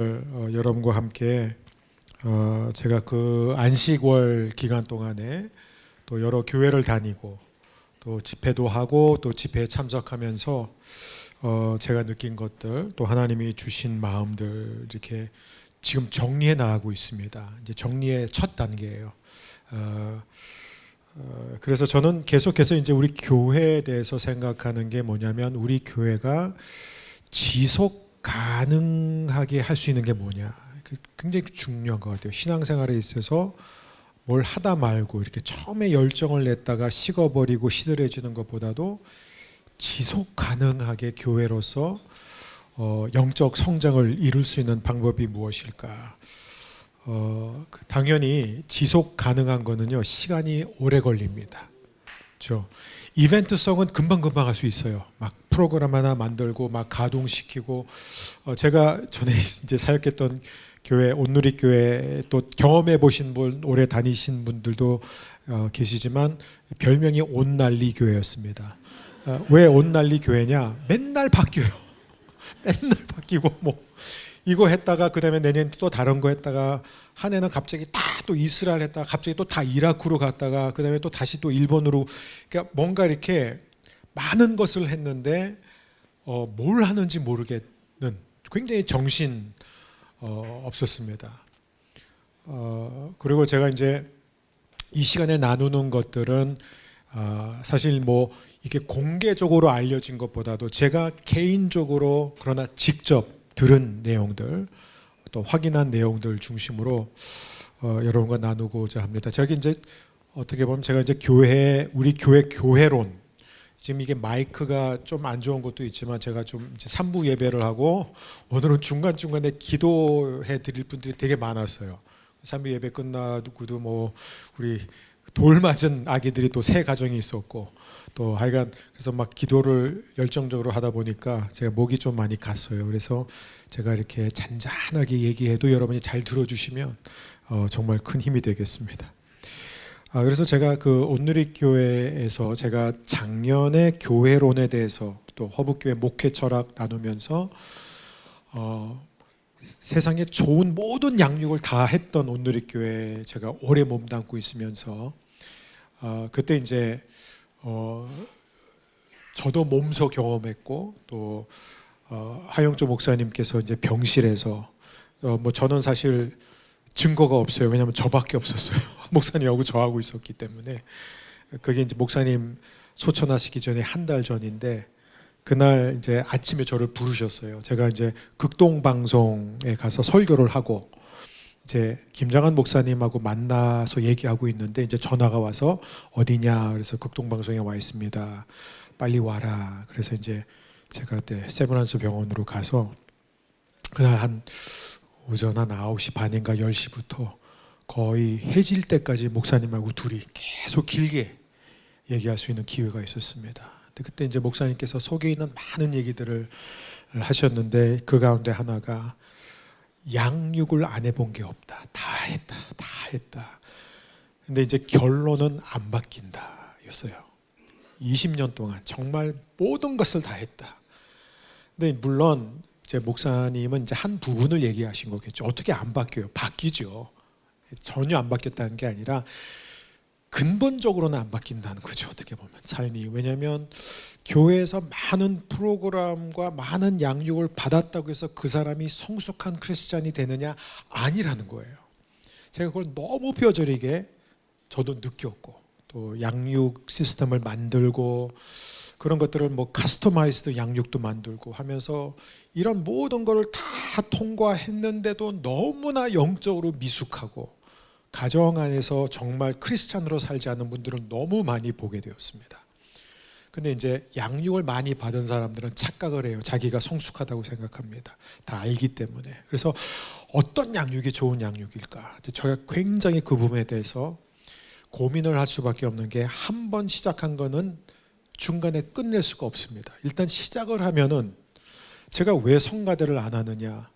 여러분과 함께 제가 그 안식월 기간 동안에 또 여러 교회를 다니고 또 집회도 하고 또 집회에 참석하면서 제가 느낀 것들 또 하나님이 주신 마음들 이렇게 지금 정리해 나가고 있습니다. 이제 정리의 첫 단계예요. 그래서 저는 계속해서 이제 우리 교회에 대해서 생각하는 게 뭐냐면 우리 교회가 지속 가능하게 할 수 있는 게 뭐냐, 굉장히 중요한 것 같아요. 신앙생활에 있어서 뭘 하다 말고 이렇게 처음에 열정을 냈다가 식어버리고 시들해지는 것보다도 지속 가능하게 교회로서 영적 성장을 이룰 수 있는 방법이 무엇일까? 당연히 지속 가능한 거는요, 시간이 오래 걸립니다. 그렇죠? 이벤트성은 금방금방 할 수 있어요. 막 프로그램 하나 만들고 막 가동시키고, 제가 전에 이제 사역했던 교회 온누리 교회 또 경험해 보신 분, 오래 다니신 분들도 계시지만 별명이 온난리 교회였습니다. 왜 온난리 교회냐? 맨날 바뀌어요. 맨날 바뀌고 뭐 이거 했다가 그다음에 내년 또 다른 거 했다가 한 해는 갑자기 다 또 이스라엘 했다가 갑자기 또 다 이라크로 갔다가 그다음에 또 다시 또 일본으로, 그러니까 뭔가 이렇게 많은 것을 했는데 뭘 하는지 모르겠는 굉장히 정신 없었습니다. 그리고 제가 이제 이 시간에 나누는 것들은 사실 뭐 이게 공개적으로 알려진 것보다도 제가 개인적으로 그러나 직접 들은 내용들 또 확인한 내용들 중심으로 여러분과 나누고자 합니다. 제가 이제 어떻게 보면 제가 이제 우리 교회 교회론, 지금 이게 마이크가 좀 안 좋은 것도 있지만 제가 좀 이제 3부 예배를 하고 오늘은 중간중간에 기도해 드릴 분들이 되게 많았어요. 3부 예배 끝나고도 뭐 우리 돌 맞은 아기들이 또 세 가정이 있었고 또 하여간 그래서 막 기도를 열정적으로 하다 보니까 제가 목이 좀 많이 갔어요. 그래서 제가 이렇게 잔잔하게 얘기해도 여러분이 잘 들어주시면 정말 큰 힘이 되겠습니다. 그래서 제가 그 온누리 교회에서 제가 작년에 교회론에 대해서 또 허브교회 목회 철학 나누면서 세상에 좋은 모든 양육을 다 했던 온누리 교회에 제가 오래 몸담고 있으면서 그때 이제 저도 몸소 경험했고 또 하영조 목사님께서 이제 병실에서 뭐 저는 사실 증거가 없어요. 왜냐하면 저밖에 없었어요. 목사님하고 저하고 있었기 때문에. 그게 이제 목사님 소천하시기 전에 한 달 전인데 그날 이제 아침에 저를 부르셨어요. 제가 이제 극동 방송에 가서 설교를 하고 이제 김장한 목사님하고 만나서 얘기하고 있는데 이제 전화가 와서 어디냐, 그래서 극동 방송에 와 있습니다. 빨리 와라. 그래서 이제 제가 그때 세브란스 병원으로 가서 그날 한 오전 한 9시 반인가 10시부터 거의 해질 때까지 목사님하고 둘이 계속 길게 얘기할 수 있는 기회가 있었습니다. 근데 그때 이제 목사님께서 속에 있는 많은 얘기들을 하셨는데 그 가운데 하나가 양육을 안 해본 게 없다. 다 했다. 근데 이제 결론은 안 바뀐다 였어요. 20년 동안 정말 모든 것을 다 했다. 근데 물론 제 목사님은 이제 한 부분을 얘기하신 거겠죠. 어떻게 안 바뀌어요? 바뀌죠. 전혀 안 바뀌었다는 게 아니라 근본적으로는 안 바뀐다는 거죠. 어떻게 보면 삶이. 왜냐하면 교회에서 많은 프로그램과 많은 양육을 받았다고 해서 그 사람이 성숙한 크리스찬이 되느냐? 아니라는 거예요. 제가 그걸 너무 뼈저리게 저도 느꼈고 또 양육 시스템을 만들고 그런 것들을 뭐 카스터마이즈드 양육도 만들고 하면서 이런 모든 것을 다 통과했는데도 너무나 영적으로 미숙하고 가정 안에서 정말 크리스찬으로 살지 않는 분들은 너무 많이 보게 되었습니다. 근데 이제 양육을 많이 받은 사람들은 착각을 해요. 자기가 성숙하다고 생각합니다. 다 알기 때문에. 그래서 어떤 양육이 좋은 양육일까? 제가 굉장히 그 부분에 대해서 고민을 할 수밖에 없는 게 한 번 시작한 거는 중간에 끝낼 수가 없습니다. 일단 시작을 하면은 제가 왜 성가대를 안 하느냐?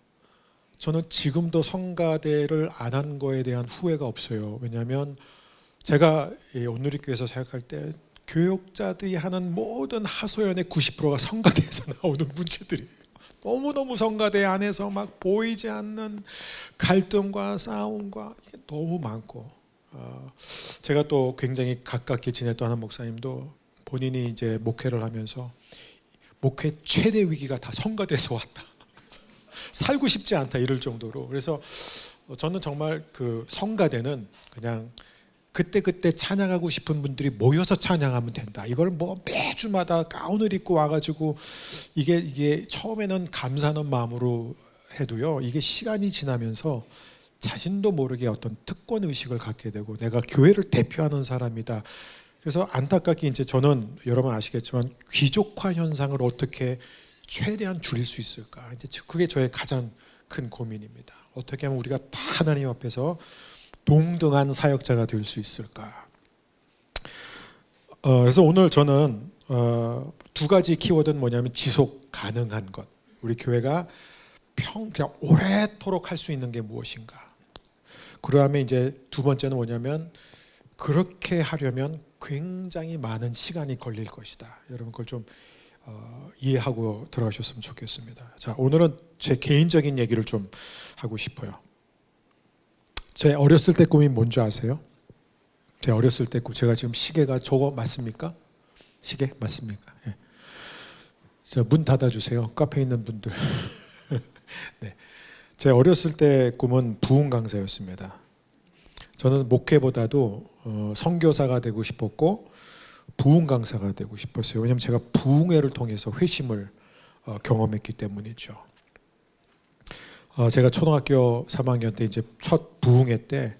저는 지금도 성가대를 안 한 거에 대한 후회가 없어요. 왜냐하면 제가 온누리 교회에서 생각할 때 교육자들이 하는 모든 하소연의 90%가 성가대에서 나오는 문제들이에요. 너무너무 성가대 안에서 막 보이지 않는 갈등과 싸움과 이게 너무 많고, 제가 또 굉장히 가깝게 지냈던 한 목사님도 본인이 이제 목회를 하면서 목회 최대 위기가 다 성가대에서 왔다. 살고 싶지 않다 이럴 정도로. 그래서 저는 정말 그 성가대는 그냥 그때그때 찬양하고 싶은 분들이 모여서 찬양하면 된다. 이걸 뭐 매주마다 가운을 입고 와가지고 이게 처음에는 감사하는 마음으로 해도요, 이게 시간이 지나면서 자신도 모르게 어떤 특권 의식을 갖게 되고 내가 교회를 대표하는 사람이다. 그래서 안타깝게 이제 저는 여러분 아시겠지만 귀족화 현상을 어떻게 최대한 줄일 수 있을까? 이제 그게 저의 가장 큰 고민입니다. 어떻게 하면 우리가 다 하나님 앞에서 동등한 사역자가 될 수 있을까? 그래서 오늘 저는 두 가지 키워드는 뭐냐면 지속 가능한 것. 우리 교회가 그냥 오래도록 할 수 있는 게 무엇인가? 그다음에 이제 두 번째는 뭐냐면 그렇게 하려면 굉장히 많은 시간이 걸릴 것이다. 여러분 그걸 좀 이해하고 들어가셨으면 좋겠습니다. 자, 오늘은 제 개인적인 얘기를 좀 하고 싶어요. 제 어렸을 때 꿈이 뭔지 아세요? 제 어렸을 때 꿈, 제가 지금 시계가 저거 맞습니까? 시계 맞습니까? 예. 자, 문 닫아주세요. 카페에 있는 분들. 네. 제 어렸을 때 꿈은 부흥 강사였습니다. 저는 목회보다도 선교사가 되고 싶었고 부흥 강사가 되고 싶었어요. 왜냐하면 제가 부흥회를 통해서 회심을 경험했기 때문이죠. 제가 초등학교 3학년 때 이제 첫 부흥회 때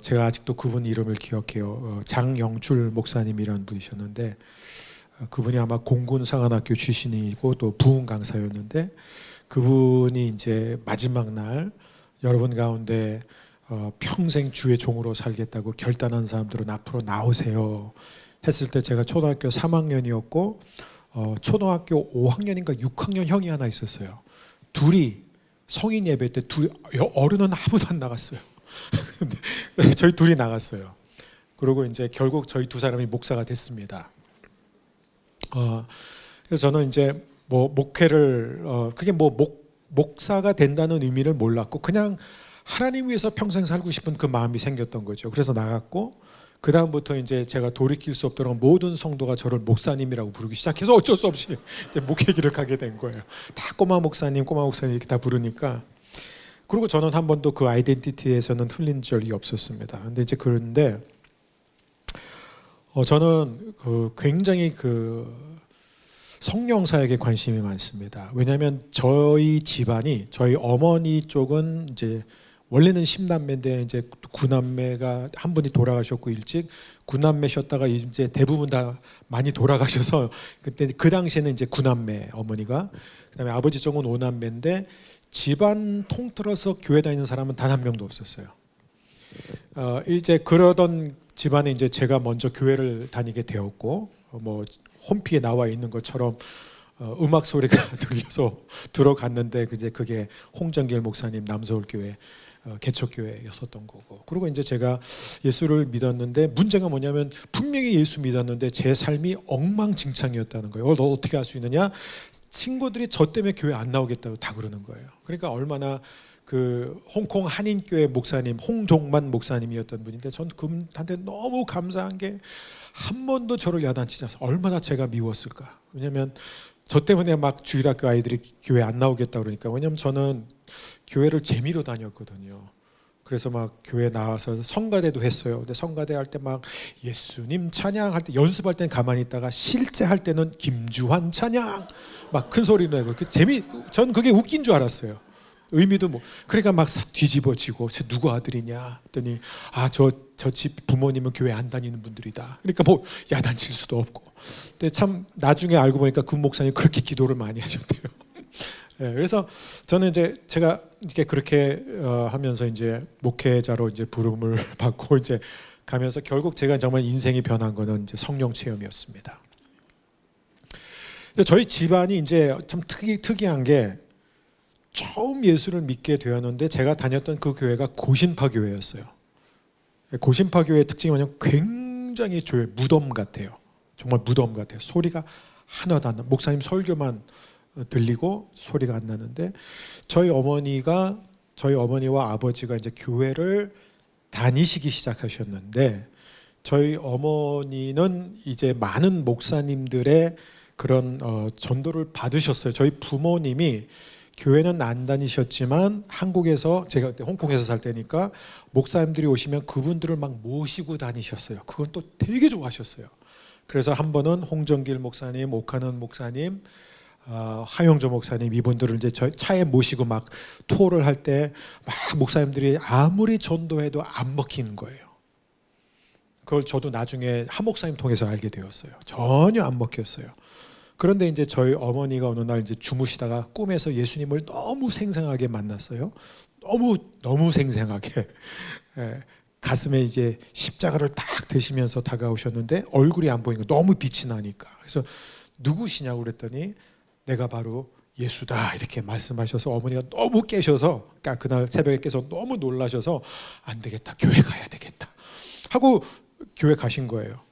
제가 아직도 그분 이름을 기억해요. 장영출 목사님이라는 분이셨는데 그분이 아마 공군사관학교 출신이고 또 부흥 강사였는데 그분이 이제 마지막 날 여러분 가운데 평생 주의 종으로 살겠다고 결단한 사람들은 앞으로 나오세요 했을 때 제가 초등학교 3학년이었고 초등학교 5학년인가 6학년 형이 하나 있었어요. 둘이 성인 예배 때 둘이 어른은 아무도 안 나갔어요. 저희 둘이 나갔어요. 그리고 이제 결국 저희 두 사람이 목사가 됐습니다. 그래서 저는 이제 뭐 목회를 그게 뭐 목사가 된다는 의미를 몰랐고 그냥 하나님 위해서 평생 살고 싶은 그 마음이 생겼던 거죠. 그래서 나갔고 그 다음부터 이제 제가 돌이킬 수 없도록 모든 성도가 저를 목사님이라고 부르기 시작해서 어쩔 수 없이 이제 목회길을 가게 된 거예요. 다 꼬마 목사님 이렇게 다 부르니까. 그리고 저는 한 번도 그 아이덴티티에서는 틀린 적이 없었습니다. 근데 이제 그런데 저는 굉장히 성령 사역에 관심이 많습니다. 왜냐하면 저희 집안이 저희 어머니 쪽은 이제 원래는 10남매인데 이제 9남매가 한 분이 돌아가셨고 일찍 9남매셨다가 이제 대부분 다 많이 돌아가셔서 그때 그 당시에는 이제 9남매 어머니가 그다음에 아버지 쪽은 5남매인데 집안 통틀어서 교회 다니는 사람은 단 한 명도 없었어요. 이제 그러던 집안에 이제 제가 먼저 교회를 다니게 되었고 뭐 홈피에 나와 있는 것처럼 음악 소리가 들려서 들어갔는데 이제 그게 홍정길 목사님 남서울교회 개척교회였었던 거고. 그리고 이제 제가 예수를 믿었는데 문제가 뭐냐면 분명히 예수 믿었는데 제 삶이 엉망진창이었다는 거예요. 너 어떻게 할 수 있느냐? 친구들이 저 때문에 교회 안 나오겠다고 다 그러는 거예요. 그러니까 얼마나 그 홍콩 한인교회 목사님 홍종만 목사님이었던 분인데 전 그분한테 너무 감사한 게 한 번도 저를 야단치지 않아서 얼마나 제가 미웠을까. 왜냐하면 저 때문에 막 주일학교 아이들이 교회 안 나오겠다 그러니까. 왜냐하면 저는 교회를 재미로 다녔거든요. 그래서 막 교회 나와서 성가대도 했어요. 근데 성가대 할 때 막 예수님 찬양할 때 연습할 때는 가만히 있다가 실제 할 때는 김주환 찬양 막 큰 소리 내고 전 그게 웃긴 줄 알았어요. 의미도 뭐 그러니까 막 뒤집어지고 누구 아들이냐 했더니 저 집 부모님은 교회 안 다니는 분들이다. 그러니까 뭐 야단칠 수도 없고. 근데 참 나중에 알고 보니까 그 목사님 그렇게 기도를 많이 하셨대요. 네, 그래서 저는 이제 제가 이렇게 그렇게 하면서 이제 목회자로 이제 부름을 받고 이제 가면서 결국 제가 정말 인생이 변한 거는 이제 성령 체험이었습니다. 근데 저희 집안이 이제 좀 특이한 게 처음 예수를 믿게 되었는데 제가 다녔던 그 교회가 고신파 교회였어요. 고신파 교회의 특징이 뭐냐면 굉장히 무덤 같아요. 정말 무덤 같아요. 소리가 하나도 안 나. 목사님 설교만 들리고 소리가 안 나는데 저희 어머니와 아버지가 이제 교회를 다니시기 시작하셨는데 저희 어머니는 이제 많은 목사님들의 그런 전도를 받으셨어요. 저희 부모님이 교회는 안 다니셨지만 한국에서 제가 그때 홍콩에서 살 때니까 목사님들이 오시면 그분들을 막 모시고 다니셨어요. 그건 또 되게 좋아하셨어요. 그래서 한 번은 홍정길 목사님, 오카는 목사님, 하영조 목사님 이분들을 이제 저 차에 모시고 막 토를 할 때 막 목사님들이 아무리 전도해도 안 먹히는 거예요. 그걸 저도 나중에 한 목사님 통해서 알게 되었어요. 전혀 안 먹혔어요. 그런데 이제 저희 어머니가 어느 날 이제 주무시다가 꿈에서 예수님을 너무 생생하게 만났어요. 너무 생생하게. 예, 가슴에 이제 십자가를 딱 대시면서 다가오셨는데 얼굴이 안 보이는 거 너무 빛이 나니까. 그래서 누구시냐고 그랬더니 내가 바로 예수다 이렇게 말씀하셔서 어머니가 너무 깨셔서 그러니까 그날 새벽에 깨서 너무 놀라셔서 안 되겠다 교회 가야 되겠다 하고 교회 가신 거예요.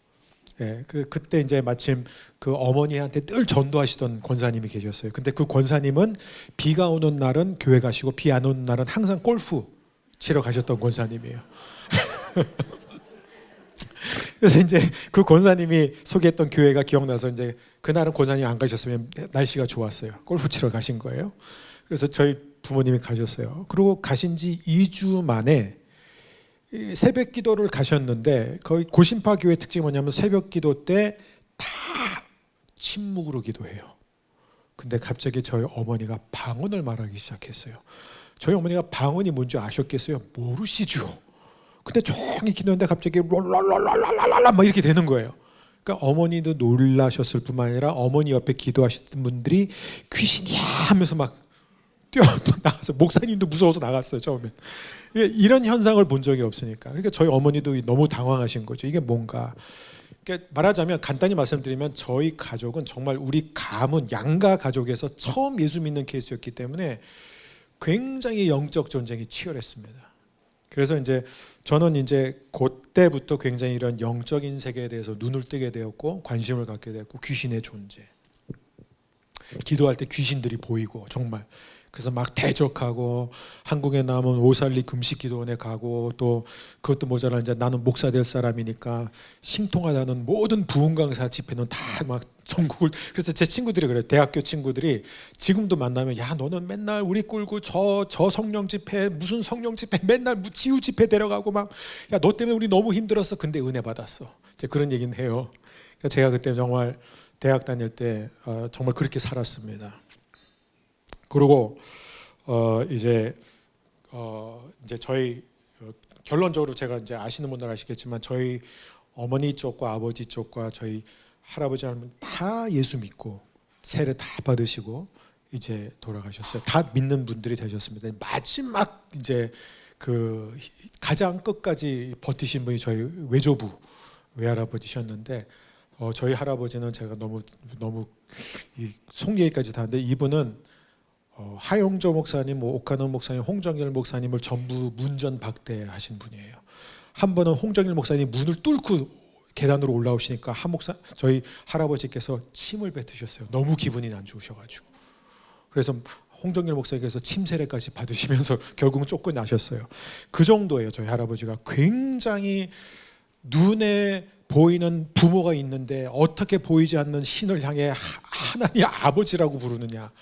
예, 그때 이제 마침 그 어머니한테 늘 전도하시던 권사님이 계셨어요. 근데 그 권사님은 비가 오는 날은 교회 가시고 비 안 오는 날은 항상 골프 치러 가셨던 권사님이에요. 그래서 이제 그 권사님이 소개했던 교회가 기억나서 이제 그날은 권사님이 안 가셨으면 날씨가 좋았어요. 골프 치러 가신 거예요. 그래서 저희 부모님이 가셨어요. 그리고 가신 지 2주 만에 새벽 기도를 가셨는데 거의 고신파 교회 특징이 뭐냐면 새벽 기도 때 다 침묵으로 기도해요. 근데 갑자기 저희 어머니가 방언을 말하기 시작했어요. 저희 어머니가 방언이 뭔지 아셨겠어요? 모르시죠. 근데 조용히 기도했는데 갑자기 랄랄랄랄랄랄라 막 이렇게 되는 거예요. 그러니까 어머니도 놀라셨을 뿐만 아니라 어머니 옆에 기도하시는 분들이 귀신이야 하면서 막 뛰어 나가서 목사님도 무서워서 나갔어요 처음에. 이런 현상을 본 적이 없으니까. 그러니까 저희 어머니도 너무 당황하신 거죠. 이게 뭔가. 그러니까 말하자면 간단히 말씀드리면 저희 가족은 정말 우리 가문 양가 가족에서 처음 예수 믿는 케이스였기 때문에 굉장히 영적 전쟁이 치열했습니다. 그래서 이제 저는 이제 그때부터 굉장히 이런 영적인 세계에 대해서 눈을 뜨게 되었고 관심을 갖게 되었고 귀신의 존재. 기도할 때 귀신들이 보이고 정말. 그래서 막 대적하고 한국에 나오면 오살리 금식기도원에 가고 또 그것도 모자라 이제 나는 목사 될 사람이니까 신통하다는 모든 부흥강사 집회는 다 막 전국을. 그래서 제 친구들이 그래요. 대학교 친구들이 지금도 만나면 야 너는 맨날 우리 꿀고 저 성령 집회 무슨 성령 집회 맨날 지우 집회 데려가고 막 야 너 때문에 우리 너무 힘들었어. 근데 은혜 받았어. 이제 그런 얘기는 해요. 그러니까 제가 그때 정말 대학 다닐 때 정말 그렇게 살았습니다. 그리고 이제 저희 결론적으로 제가 이제 아시는 분들 아시겠지만 저희 어머니 쪽과 아버지 쪽과 저희 할아버지 할머니 다 예수 믿고 세례 다 받으시고 이제 돌아가셨어요. 다 믿는 분들이 되셨습니다. 마지막 이제 그 가장 끝까지 버티신 분이 저희 외조부 외할아버지셨는데 저희 할아버지는 제가 너무 속 얘기까지 다 하는데 이분은 하용조 목사님, 오카노 목사님, 홍정일 목사님을 전부 문전박대하신 분이에요. 한 번은 홍정일 목사님 문을 뚫고 계단으로 올라오시니까 저희 할아버지께서 침을 뱉으셨어요. 너무 기분이 안 좋으셔가지고. 그래서 홍정일 목사님께서 침 세례까지 받으시면서 결국은 쫓겨나셨어요. 그 정도예요. 저희 할아버지가 굉장히 눈에 보이는 부모가 있는데 어떻게 보이지 않는 신을 향해 하나님 아버지라고 부르느냐.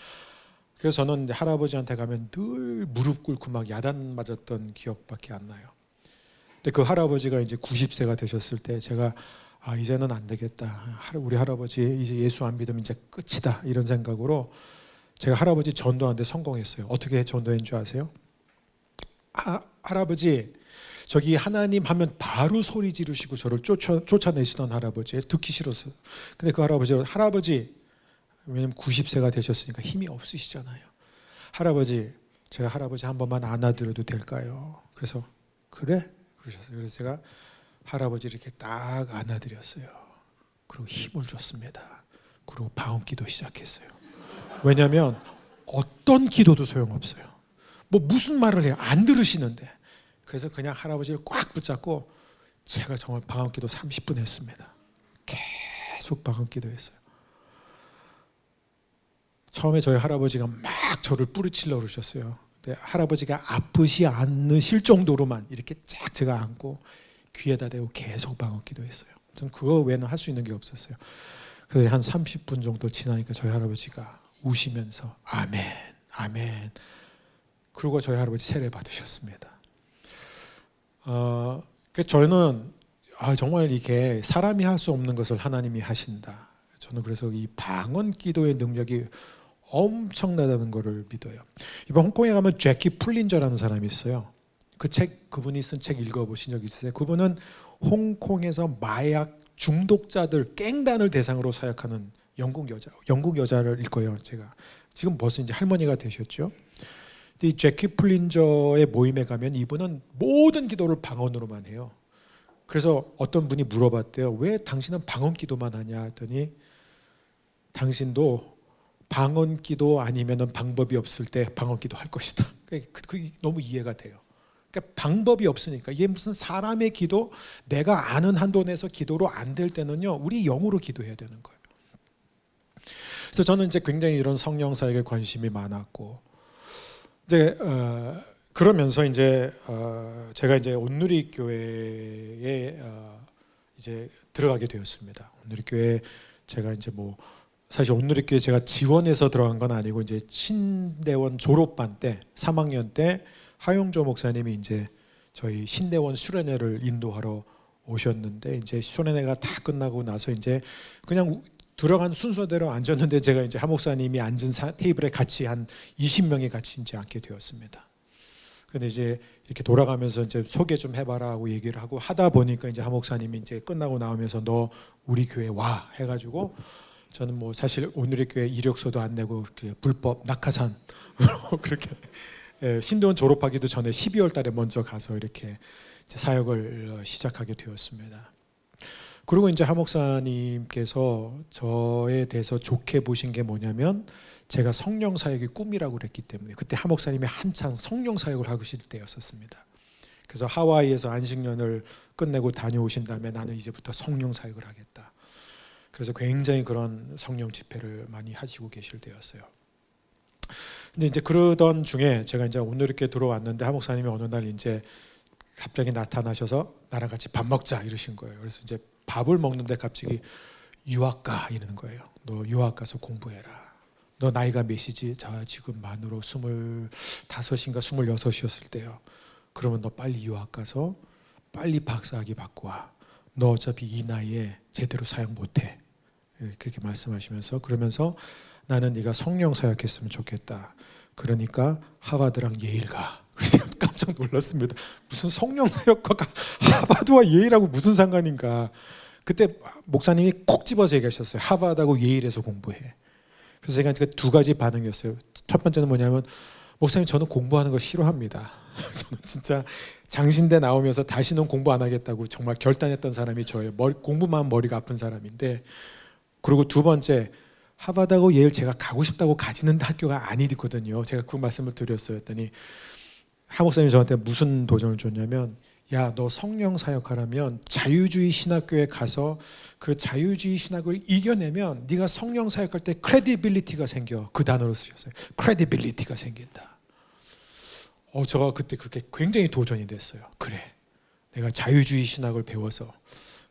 그래서 저는 할아버지한테 가면 늘 무릎 꿇고 막 야단 맞았던 기억밖에 안 나요. 근데 그 할아버지가 이제 90세가 되셨을 때 제가 이제는 안 되겠다. 우리 할아버지 이제 예수 안 믿으면 이제 끝이다. 이런 생각으로 제가 할아버지 전도하는데 성공했어요. 어떻게 전도한 줄 아세요? 할아버지 저기 하나님 하면 바로 소리 지르시고 저를 쫓아내시던 할아버지 듣기 싫었어요. 근데 그 할아버지 왜냐면 90세가 되셨으니까 힘이 없으시잖아요. 할아버지 제가 할아버지 한 번만 안아드려도 될까요? 그래서 그래? 그러셨어요. 그래서 제가 할아버지 이렇게 딱 안아드렸어요. 그리고 힘을 줬습니다. 그리고 방언기도 시작했어요. 왜냐하면 어떤 기도도 소용없어요. 뭐 무슨 말을 해요? 안 들으시는데. 그래서 그냥 할아버지를 꽉 붙잡고 제가 정말 방언기도 30분 했습니다. 계속 방언기도 했어요. 처음에 저희 할아버지가 막 저를 뿌리치려 그러셨어요. 근데 할아버지가 아프지 않으실 정도로만 이렇게 쫙 제가 안고 귀에다 대고 계속 방언 기도했어요. 전 그거 외에는 할 수 있는 게 없었어요. 그래서 한 30분 정도 지나니까 저희 할아버지가 우시면서 아멘, 아멘. 그리고 저희 할아버지 세례 받으셨습니다. 저는 정말 이게 사람이 할 수 없는 것을 하나님이 하신다. 저는 그래서 이 방언 기도의 능력이 엄청나다는 것을 믿어요. 이번 홍콩에 가면 제키 플린저라는 사람이 있어요. 그분이 쓴 책 읽어보신 적 있으세요? 그분은 홍콩에서 마약 중독자들 갱단을 대상으로 사역하는 영국 여자를 읽어요. 제가 지금 벌써 이제 할머니가 되셨죠. 이 제키 플린저의 모임에 가면 이분은 모든 기도를 방언으로만 해요. 그래서 어떤 분이 물어봤대요. 왜 당신은 방언 기도만 하냐 했더니 당신도 방언 기도 아니면 방법이 없을 때 방언 기도 할 것이다. 그게 너무 이해가 돼요. 그러니까 방법이 없으니까 이게 무슨 사람의 기도, 내가 아는 한도 내에서 기도로 안 될 때는요, 우리 영으로 기도해야 되는 거예요. 그래서 저는 이제 굉장히 이런 성령 사역에 관심이 많았고, 이제 그러면서 이제 제가 이제 온누리 교회에 이제 들어가게 되었습니다. 온누리 교회 제가 이제 사실 온누리 교회 제가 지원해서 들어간 건 아니고 이제 신대원 졸업반 때 3학년 때 하용조 목사님이 이제 저희 신대원 수련회를 인도하러 오셨는데 이제 수련회가 다 끝나고 나서 이제 그냥 들어간 순서대로 앉았는데 제가 이제 하 목사님이 앉은 테이블에 같이 한 20명이 같이 이제 앉게 되었습니다. 근데 이제 이렇게 돌아가면서 이제 소개 좀 해봐라 하고 얘기를 하고 하다 보니까 이제 하 목사님이 이제 끝나고 나오면서 너 우리 교회 와 해가지고 저는 사실 오늘의 교회 이력서도 안 내고 불법 낙하산 그렇게 신대원 졸업하기도 전에 12월 달에 먼저 가서 이렇게 사역을 시작하게 되었습니다. 그리고 이제 하 목사님께서 저에 대해서 좋게 보신 게 뭐냐면 제가 성령 사역이 꿈이라고 그랬기 때문에 그때 하 목사님이 한참 성령 사역을 하실 때였었습니다. 그래서 하와이에서 안식년을 끝내고 다녀오신 다음에 나는 이제부터 성령 사역을 하겠다. 그래서 굉장히 그런 성령 집회를 많이 하시고 계실 때였어요. 근데 이제 그러던 중에 제가 이제 오늘 이렇게 들어왔는데 하 목사님이 어느 날 이제 갑자기 나타나셔서 나랑 같이 밥 먹자 이러신 거예요. 그래서 이제 밥을 먹는데 갑자기 유학 가 이러는 거예요. 너 유학 가서 공부해라. 너 나이가 몇이지? 자, 지금 만으로 25인가 26이었을 때요. 그러면 너 빨리 유학 가서 빨리 박사학위 받고 와. 너 어차피 이 나이에 제대로 사역 못해. 그렇게 말씀하시면서 그러면서 나는 네가 성령 사역했으면 좋겠다. 그러니까 하버드랑 예일 가. 그래서 깜짝 놀랐습니다. 무슨 성령 사역과 하버드와 예일하고 무슨 상관인가. 그때 목사님이 콕 집어서 얘기하셨어요. 하버드하고 예일에서 공부해. 그래서 제가 두 가지 반응이었어요. 첫 번째는 뭐냐면 목사님 저는 공부하는 거 싫어합니다. 저는 진짜 장신대 나오면서 다시는 공부 안 하겠다고 정말 결단했던 사람이 저예요. 공부만 머리가 아픈 사람인데. 그리고 두 번째 하버드하고 예일 제가 가고 싶다고 가지는 학교가 아니거든요. 제가 그 말씀을 드렸어요. 했더니 하 목사님이 저한테 무슨 도전을 줬냐면 야, 너 성령 사역하려면 자유주의 신학교에 가서 그 자유주의 신학을 이겨내면 네가 성령 사역할 때 credibility가 생겨. 그 단어를 쓰셨어요. credibility가 생긴다. 제가 그때 그게 굉장히 도전이 됐어요. 그래, 내가 자유주의 신학을 배워서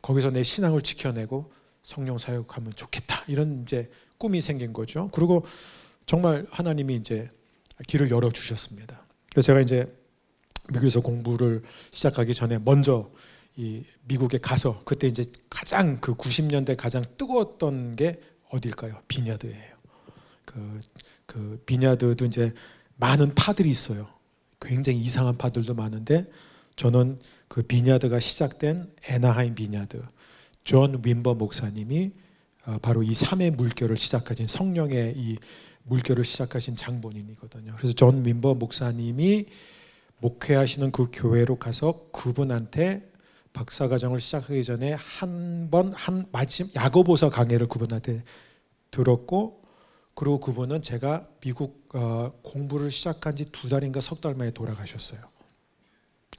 거기서 내 신앙을 지켜내고 성령 사역하면 좋겠다. 이런 이제 꿈이 생긴 거죠. 그리고 정말 하나님이 이제 길을 열어 주셨습니다. 그래서 제가 이제 미국에서 공부를 시작하기 전에 먼저 이 미국에 가서 그때 이제 가장 그 90년대 가장 뜨거웠던 게 어딜까요? 비냐드예요. 그 비냐드도 이제 많은 파들이 있어요. 굉장히 이상한 파들도 많은데 저는 그 비냐드가 시작된 애나하임 비냐드, 존 윈버 목사님이 바로 이 3의 물결을 시작하신 성령의 이 물결을 시작하신 장본인이거든요. 그래서 존 윈버 목사님이 목회하시는 그 교회로 가서 그분한테 박사과정을 시작하기 전에 마지막 야고보서 강해를 그분한테 들었고, 그리고 그분은 제가 미국 공부를 시작한 지 2달인가 석 달 만에 돌아가셨어요.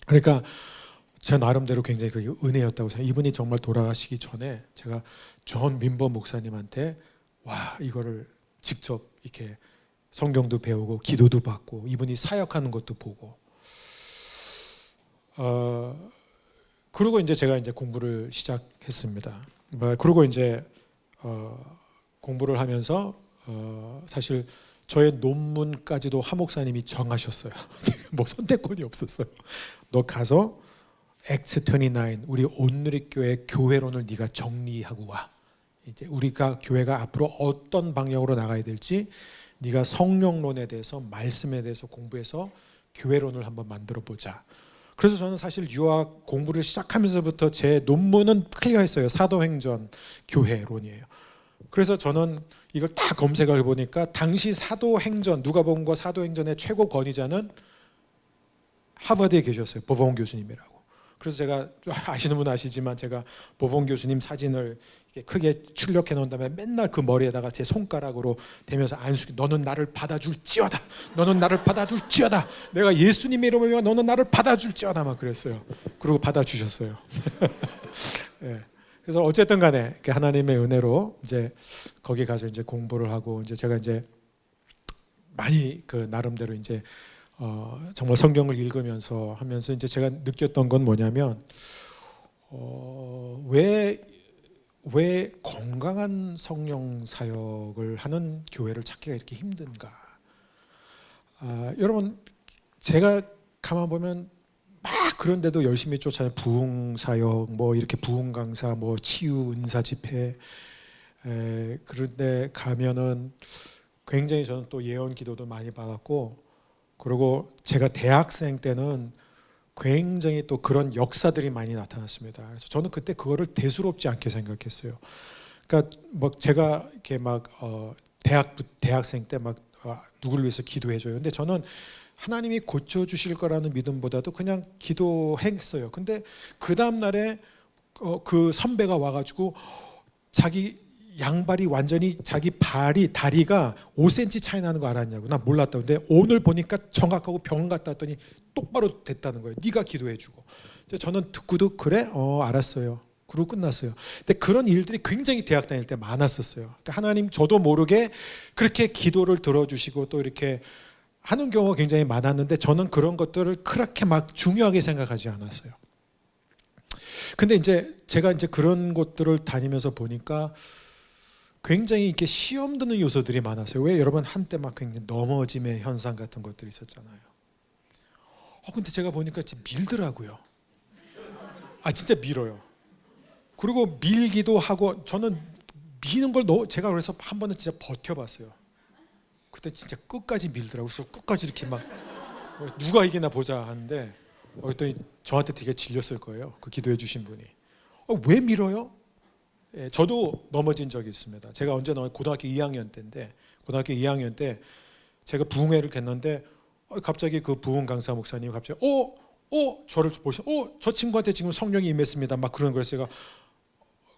그러니까 제 나름대로 굉장히 그게 은혜였다고 생각해요. 이분이 정말 돌아가시기 전에 제가 존 윈버 목사님한테 와, 이거를 직접 이렇게 성경도 배우고 기도도 받고 이분이 사역하는 것도 보고 그리고 이제 제가 이제 공부를 시작했습니다. 그리고 이제 공부를 하면서 사실 저의 논문까지도 하 목사님이 정하셨어요. 제가 뭐 선택권이 없었어요. 너 가서 Acts 29 우리 온누리교회 교회론을 네가 정리하고 와. 이제 우리가 교회가 앞으로 어떤 방향으로 나가야 될지 네가 성령론에 대해서 말씀에 대해서 공부해서 교회론을 한번 만들어 보자. 그래서 저는 사실 유학 공부를 시작하면서부터 제 논문은 클리어했어요. 사도행전 교회론이에요. 그래서 저는 이걸 딱 검색을 해보니까 당시 사도행전 누가복음과 사도행전의 최고 권위자는 하버드에 계셨어요. 보봉 교수님이라고. 그래서 제가 아시는 분 아시지만 제가 보봉 교수님 사진을 이렇게 크게 출력해 놓은 다음에 맨날 그 머리에다가 제 손가락으로 대면서 안수기 너는 나를 받아줄지어다. 너는 나를 받아줄지어다. 내가 예수님의 이름으로 너는 나를 받아줄지어다 막 그랬어요. 그리고 받아주셨어요. 네. 그래서 어쨌든 간에 하나님의 은혜로 이제 거기 가서 이제 공부를 하고 이제 제가 이제 많이 그 나름대로 이제 정말 성경을 읽으면서 하면서 이제 제가 느꼈던 건 뭐냐면 왜 건강한 성령 사역을 하는 교회를 찾기가 이렇게 힘든가? 여러분 제가 가만 보면 막 그런데도 열심히 쫓아요. 부흥 사역, 뭐 이렇게 부흥 강사, 뭐 치유 은사 집회. 그런데 가면은 굉장히 저는 또 예언 기도도 많이 받았고, 그리고 제가 대학생 때는 굉장히 또 그런 역사들이 많이 나타났습니다. 그래서 저는 그때 그거를 대수롭지 않게 생각했어요. 그러니까 뭐 제가 이렇게 막 대학생 때 막 누구를 위해서 기도해줘요. 근데 저는 하나님이 고쳐주실 거라는 믿음보다도 그냥 기도했어요. 근데 그 다음날에 그 선배가 와가지고 자기 양발이 완전히 자기 다리가 5cm 차이 나는 거 알았냐고. 나 몰랐다고. 근데 오늘 보니까 정확하고 병원 갔다 왔더니 똑바로 됐다는 거예요. 네가 기도해주고. 저는 듣고도 그래? 알았어요. 그러고 끝났어요. 근데 그런 일들이 굉장히 대학 다닐 때 많았었어요. 그러니까 하나님 저도 모르게 그렇게 기도를 들어주시고 또 이렇게 하는 경우가 굉장히 많았는데 저는 그런 것들을 그렇게 막 중요하게 생각하지 않았어요. 근데 이제 제가 이제 그런 곳들을 다니면서 보니까 굉장히 이렇게 시험 드는 요소들이 많았어요. 왜 여러분 한때 막 굉장히 넘어짐의 현상 같은 것들이 있었잖아요. 근데 제가 보니까 진짜 밀더라고요. 진짜 밀어요. 그리고 밀기도 하고 저는 미는 걸 제가 그래서 한 번은 진짜 버텨봤어요. 그때 진짜 끝까지 밀더라고요. 그래서 끝까지 이렇게 막 누가 이기나 보자 하는데 그랬더니 저한테 되게 질렸을 거예요. 그 기도해 주신 분이. 왜 밀어요? 저도 넘어진 적이 있습니다. 제가 언제 고등학교 2학년 때인데 고등학교 2학년 때 제가 부흥회를 했는데 갑자기 그 부흥 강사 목사님이 갑자기 저를 보셔 저 친구한테 지금 성령이 임했습니다. 막 그런 거예요. 제가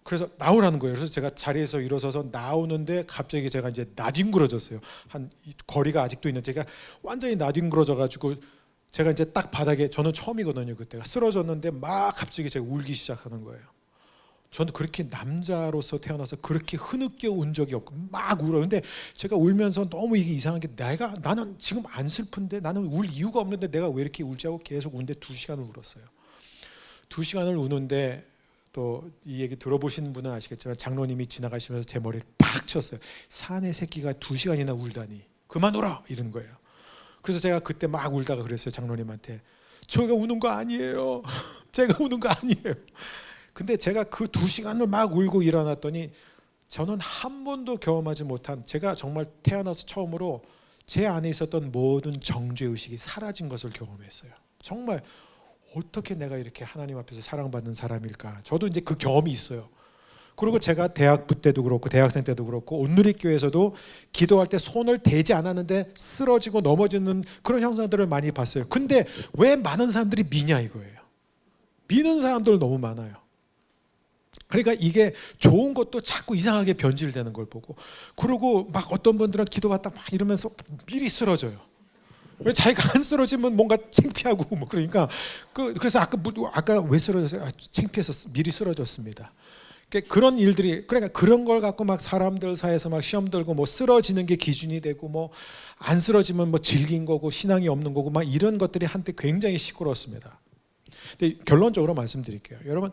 그래서 나오라는 거예요. 그래서 제가 자리에서 일어서서 나오는데 갑자기 제가 이제 나뒹굴어졌어요. 한 거리가 아직도 있는 제가 완전히 나뒹굴어져 가지고 제가 이제 딱 바닥에 저는 처음이거든요. 그때가 쓰러졌는데 막 갑자기 제가 울기 시작하는 거예요. 저는 그렇게 남자로서 태어나서 그렇게 흐느껴 운 적이 없고 막 울어요. 근데 제가 울면서 너무 이게 이상한 게 나는 지금 안 슬픈데 나는 울 이유가 없는데 내가 왜 이렇게 울지 하고 계속 우는데 2시간을 울었어요. 2시간을 우는데 또 이 얘기 들어보신 분은 아시겠지만 장로님이 지나가시면서 제 머리를 팍 쳤어요. 사내 새끼가 2시간이나 울다니 그만 울어 이러는 거예요. 그래서 제가 그때 막 울다가 그랬어요. 장로님한테 제가 우는 거 아니에요. 제가 우는 거 아니에요. 근데 제가 그 2시간을 막 울고 일어났더니 저는 한 번도 경험하지 못한 제가 정말 태어나서 처음으로 제 안에 있었던 모든 정죄의식이 사라진 것을 경험했어요. 정말 어떻게 내가 이렇게 하나님 앞에서 사랑받는 사람일까. 저도 이제 그 경험이 있어요. 그리고 제가 대학부 때도 그렇고 대학생 때도 그렇고 온누리교회에서도 기도할 때 손을 대지 않았는데 쓰러지고 넘어지는 그런 형상들을 많이 봤어요. 근데 왜 많은 사람들이 미냐 이거예요. 미는 사람들 너무 많아요. 그러니까 이게 좋은 것도 자꾸 이상하게 변질되는 걸 보고 그리고 막 어떤 분들은 기도받다 막 이러면서 미리 쓰러져요. 왜 자기가 안 쓰러지면 뭔가 창피하고 뭐 그러니까 그래서 아까 왜 쓰러졌어요? 창피해서 미리 쓰러졌습니다. 그런 일들이, 그러니까 그런 걸 갖고 막 사람들 사이에서 막 시험 들고 뭐 쓰러지는 게 기준이 되고 뭐 안 쓰러지면 뭐 질긴 거고 신앙이 없는 거고 막 이런 것들이 한때 굉장히 시끄러웠습니다. 근데 결론적으로 말씀드릴게요. 여러분,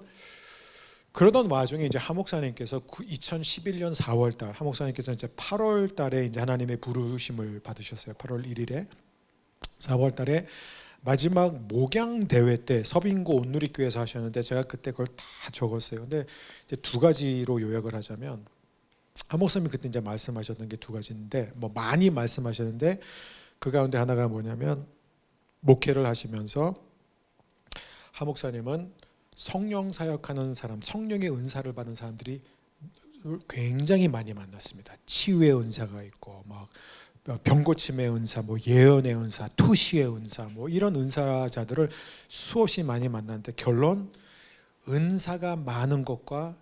그러던 와중에 이제 하 목사님께서 2011년 4월 달, 하 목사님께서 이제 8월 달에 이제 하나님의 부르심을 받으셨어요. 8월 1일에 4월 달에 마지막 목양 대회 때 서빙고 온누리교회에서 하셨는데 제가 그때 그걸 다 적었어요. 근데 이제 두 가지로 요약을 하자면, 하 목사님이 그때 이제 말씀하셨던 게 두 가지인데 뭐 많이 말씀하셨는데 그 가운데 하나가 뭐냐면, 목회를 하시면서 하 목사님은 성령 사역하는 사람, 성령의 은사를 받은 사람들이 굉장히 많이 만났습니다. 치유의 은사가 있고 막 병고침의 은사, 뭐 예언의 은사, 투시의 은사, 뭐 이런 은사자들을 수없이 많이 만났는데 결론, 은사가 많은 것과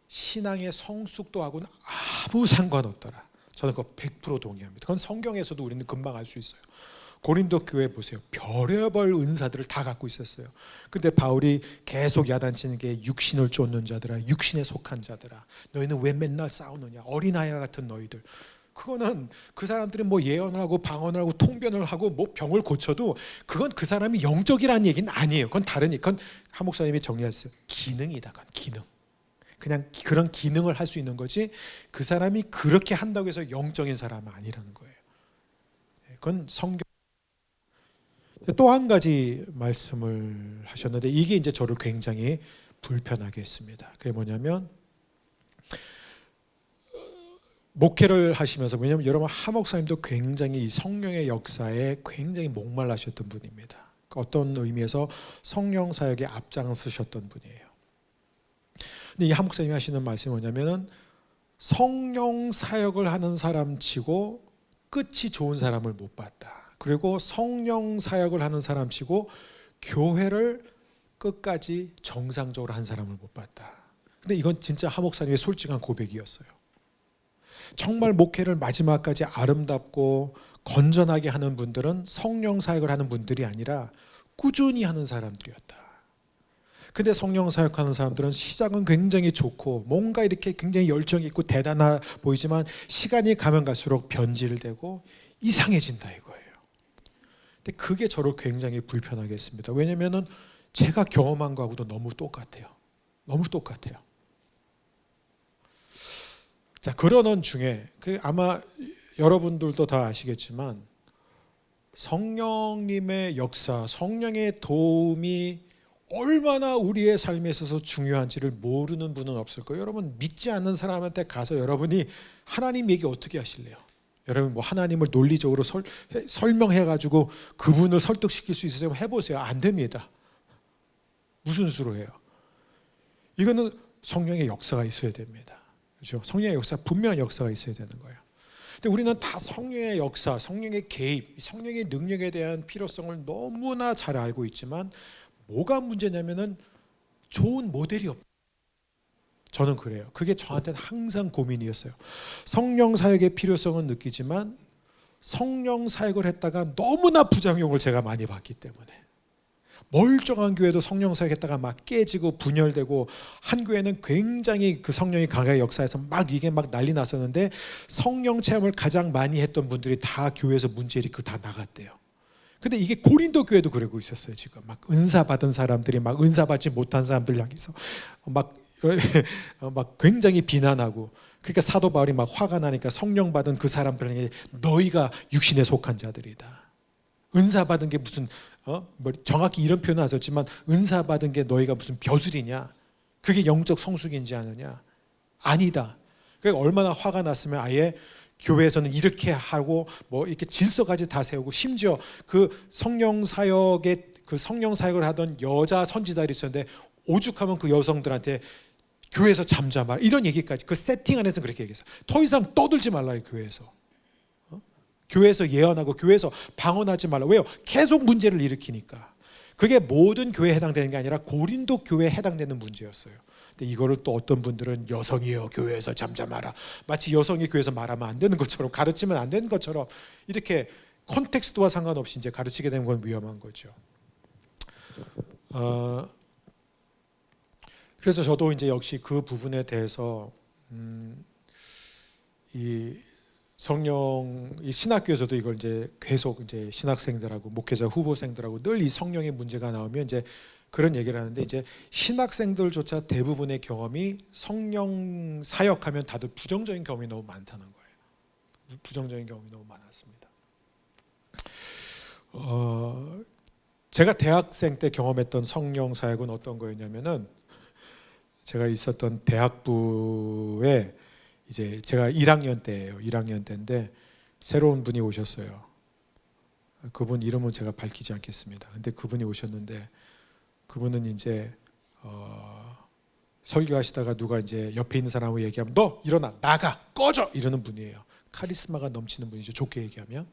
신앙의 성숙도하고는 아무 상관없더라. 저는 그거 100% 동의합니다. 그건 성경에서도 우리는 금방 알 수 있어요. 고린도 교회 보세요. 별의별 은사들을 다 갖고 있었어요. 근데 바울이 계속 야단치는 게, 육신을 쫓는 자들아, 육신에 속한 자들아, 너희는 왜 맨날 싸우느냐, 어린아이와 같은 너희들. 그거는 그 사람들이 뭐 예언을 하고 방언을 하고 통변을 하고 뭐 병을 고쳐도 그건 그 사람이 영적이라는 얘기는 아니에요. 그건 다르니까. 그건 하 목사님이 정리하셨어요. 기능이다. 그건 기능. 그냥 그런 기능을 할 수 있는 거지 그 사람이 그렇게 한다고 해서 영적인 사람은 아니라는 거예요. 그건 성경. 또 한 가지 말씀을 하셨는데 이게 이제 저를 굉장히 불편하게 했습니다. 그게 뭐냐면, 목회를 하시면서, 왜냐하면 여러분 하 목사님도 굉장히 이 성령의 역사에 굉장히 목말라셨던 분입니다. 어떤 의미에서 성령 사역에 앞장서셨던 분이에요. 근데 이 하 목사님이 하시는 말씀이 뭐냐면은, 성령 사역을 하는 사람 치고 끝이 좋은 사람을 못 봤다. 그리고 성령 사역을 하는 사람 치고 교회를 끝까지 정상적으로 한 사람을 못 봤다. 근데 이건 진짜 하 목사님의 솔직한 고백이었어요. 정말 목회를 마지막까지 아름답고 건전하게 하는 분들은 성령 사역을 하는 분들이 아니라 꾸준히 하는 사람들이었다. 근데 성령 사역하는 사람들은 시작은 굉장히 좋고 뭔가 이렇게 굉장히 열정이 있고 대단해 보이지만 시간이 가면 갈수록 변질되고 이상해진다 이거예요. 근데 그게 저를 굉장히 불편하게 했습니다. 왜냐면은 제가 경험한 거하고도 너무 똑같아요. 너무 똑같아요. 자, 그러는 중에 아마 여러분들도 다 아시겠지만 성령님의 역사, 성령의 도움이 얼마나 우리의 삶에 있어서 중요한지를 모르는 분은 없을 거예요. 여러분 믿지 않는 사람한테 가서 여러분이 하나님 얘기 어떻게 하실래요? 여러분 뭐 하나님을 논리적으로 설명해가지고 그분을 설득시킬 수 있으세요? 해보세요. 안 됩니다. 무슨 수로 해요? 이거는 성령의 역사가 있어야 됩니다. 그렇죠? 성령의 역사, 분명한 역사가 있어야 되는 거예요. 근데 우리는 다 성령의 역사, 성령의 개입, 성령의 능력에 대한 필요성을 너무나 잘 알고 있지만 뭐가 문제냐면은 좋은 모델이 없어요. 저는 그래요. 그게 저한테는 항상 고민이었어요. 성령 사역의 필요성은 느끼지만 성령 사역을 했다가 너무나 부작용을 제가 많이 봤기 때문에, 멀쩡한 교회도 성령 사역했다가 막 깨지고 분열되고, 한 교회는 굉장히 그 성령이 강하게 역사해서 막 이게 막 난리 났었는데 성령 체험을 가장 많이 했던 분들이 다 교회에서 문제 일으키고 다 나갔대요. 근데 이게 고린도 교회도 그러고 있었어요. 지금 막 은사 받은 사람들이 막 은사 받지 못한 사람들 향해서 막 굉장히 비난하고, 그러니까 사도 바울이 막 화가 나니까 성령 받은 그 사람들에게 너희가 육신에 속한 자들이다. 은사 받은 게 무슨 뭐 정확히 이런 표현은 안 썼지만 은사 받은 게 너희가 무슨 벼슬이냐? 그게 영적 성숙인지 아느냐? 아니다. 그러니까 얼마나 화가 났으면 아예 교회에서는 이렇게 하고 뭐 이렇게 질서까지 다 세우고, 심지어 그 성령 사역에 그 성령 사역을 하던 여자 선지자들이 있었는데 오죽하면 그 여성들한테 교회에서 잠자 말, 이런 얘기까지 그 세팅 안에서 그렇게 얘기했어요. 더 이상 떠들지 말라 교회에서. 교회에서 예언하고 교회에서 방언하지 말라. 왜요? 계속 문제를 일으키니까. 그게 모든 교회에 해당되는 게 아니라 고린도 교회에 해당되는 문제였어요. 근데 이거를 또 어떤 분들은 여성이요 교회에서 잠잠하라, 마치 여성이 교회에서 말하면 안 되는 것처럼, 가르치면 안 되는 것처럼 이렇게 컨텍스트와 상관없이 이제 가르치게 되는 건 위험한 거죠. 그래서 저도 이제 역시 그 부분에 대해서 이 성령, 이 신학교에서도 이걸 이제 계속 이제 신학생들하고 목회자 후보생들하고 늘 이 성령의 문제가 나오면 이제 그런 얘기를 하는데, 이제 신학생들조차 대부분의 경험이 성령 사역하면 다들 부정적인 경험이 너무 많다는 거예요. 부정적인 경험이 너무 많았습니다. 제가 대학생 때 경험했던 성령 사역은 어떤 거였냐면은, 제가 있었던 대학부에 이제 제가 1학년 때예요. 1학년 때인데 새로운 분이 오셨어요. 그분 이름은 제가 밝히지 않겠습니다. 근데 그분이 오셨는데, 그분은 이제 설교하시다가 누가 이제 옆에 있는 사람하고 얘기하면 너 일어나, 나가, 꺼져, 이러는 분이에요. 카리스마가 넘치는 분이죠, 좋게 얘기하면.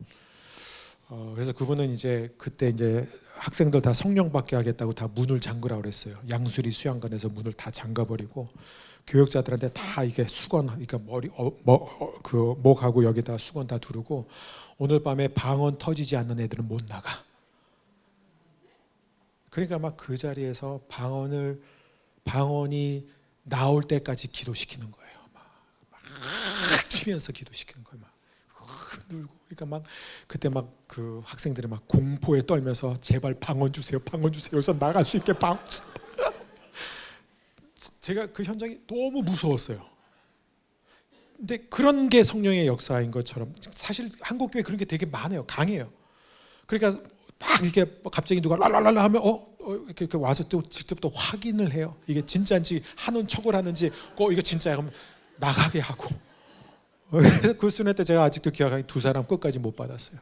그래서 그분은 이제 그때 이제 학생들 다 성령 받게 하겠다고 다 문을 잠그라 그랬어요. 양수리 수양관에서 문을 다 잠가버리고 교역자들한테 다 이게 수건, 그러니까 그 목하고 여기다 수건 다 두르고, 오늘 밤에 방언 터지지 않는 애들은 못 나가. 그러니까 막 그 자리에서 방언이 나올 때까지 기도시키는 거예요. 막 치면서 기도시키는 거예요. 막 흔들고. 그러니까 막 그때 막 그 학생들이 막 공포에 떨면서 제발 방언 주세요, 방언 주세요. 여기서 나갈 수 있게 방언 주세요. 제가 그 현장이 너무 무서웠어요. 근데 그런 게 성령의 역사인 것처럼 사실 한국 교회 그런 게 되게 많아요. 강해요. 그러니까 막 이렇게 갑자기 누가 랄랄랄라 하면 이렇게 와서 또 직접 또 확인을 해요. 이게 진짜인지 하는 척을 하는지, 이거 진짜야 그러면 나가게 하고. 그 순회 때 제가 아직도 기억하기, 2사람 끝까지 못 받았어요.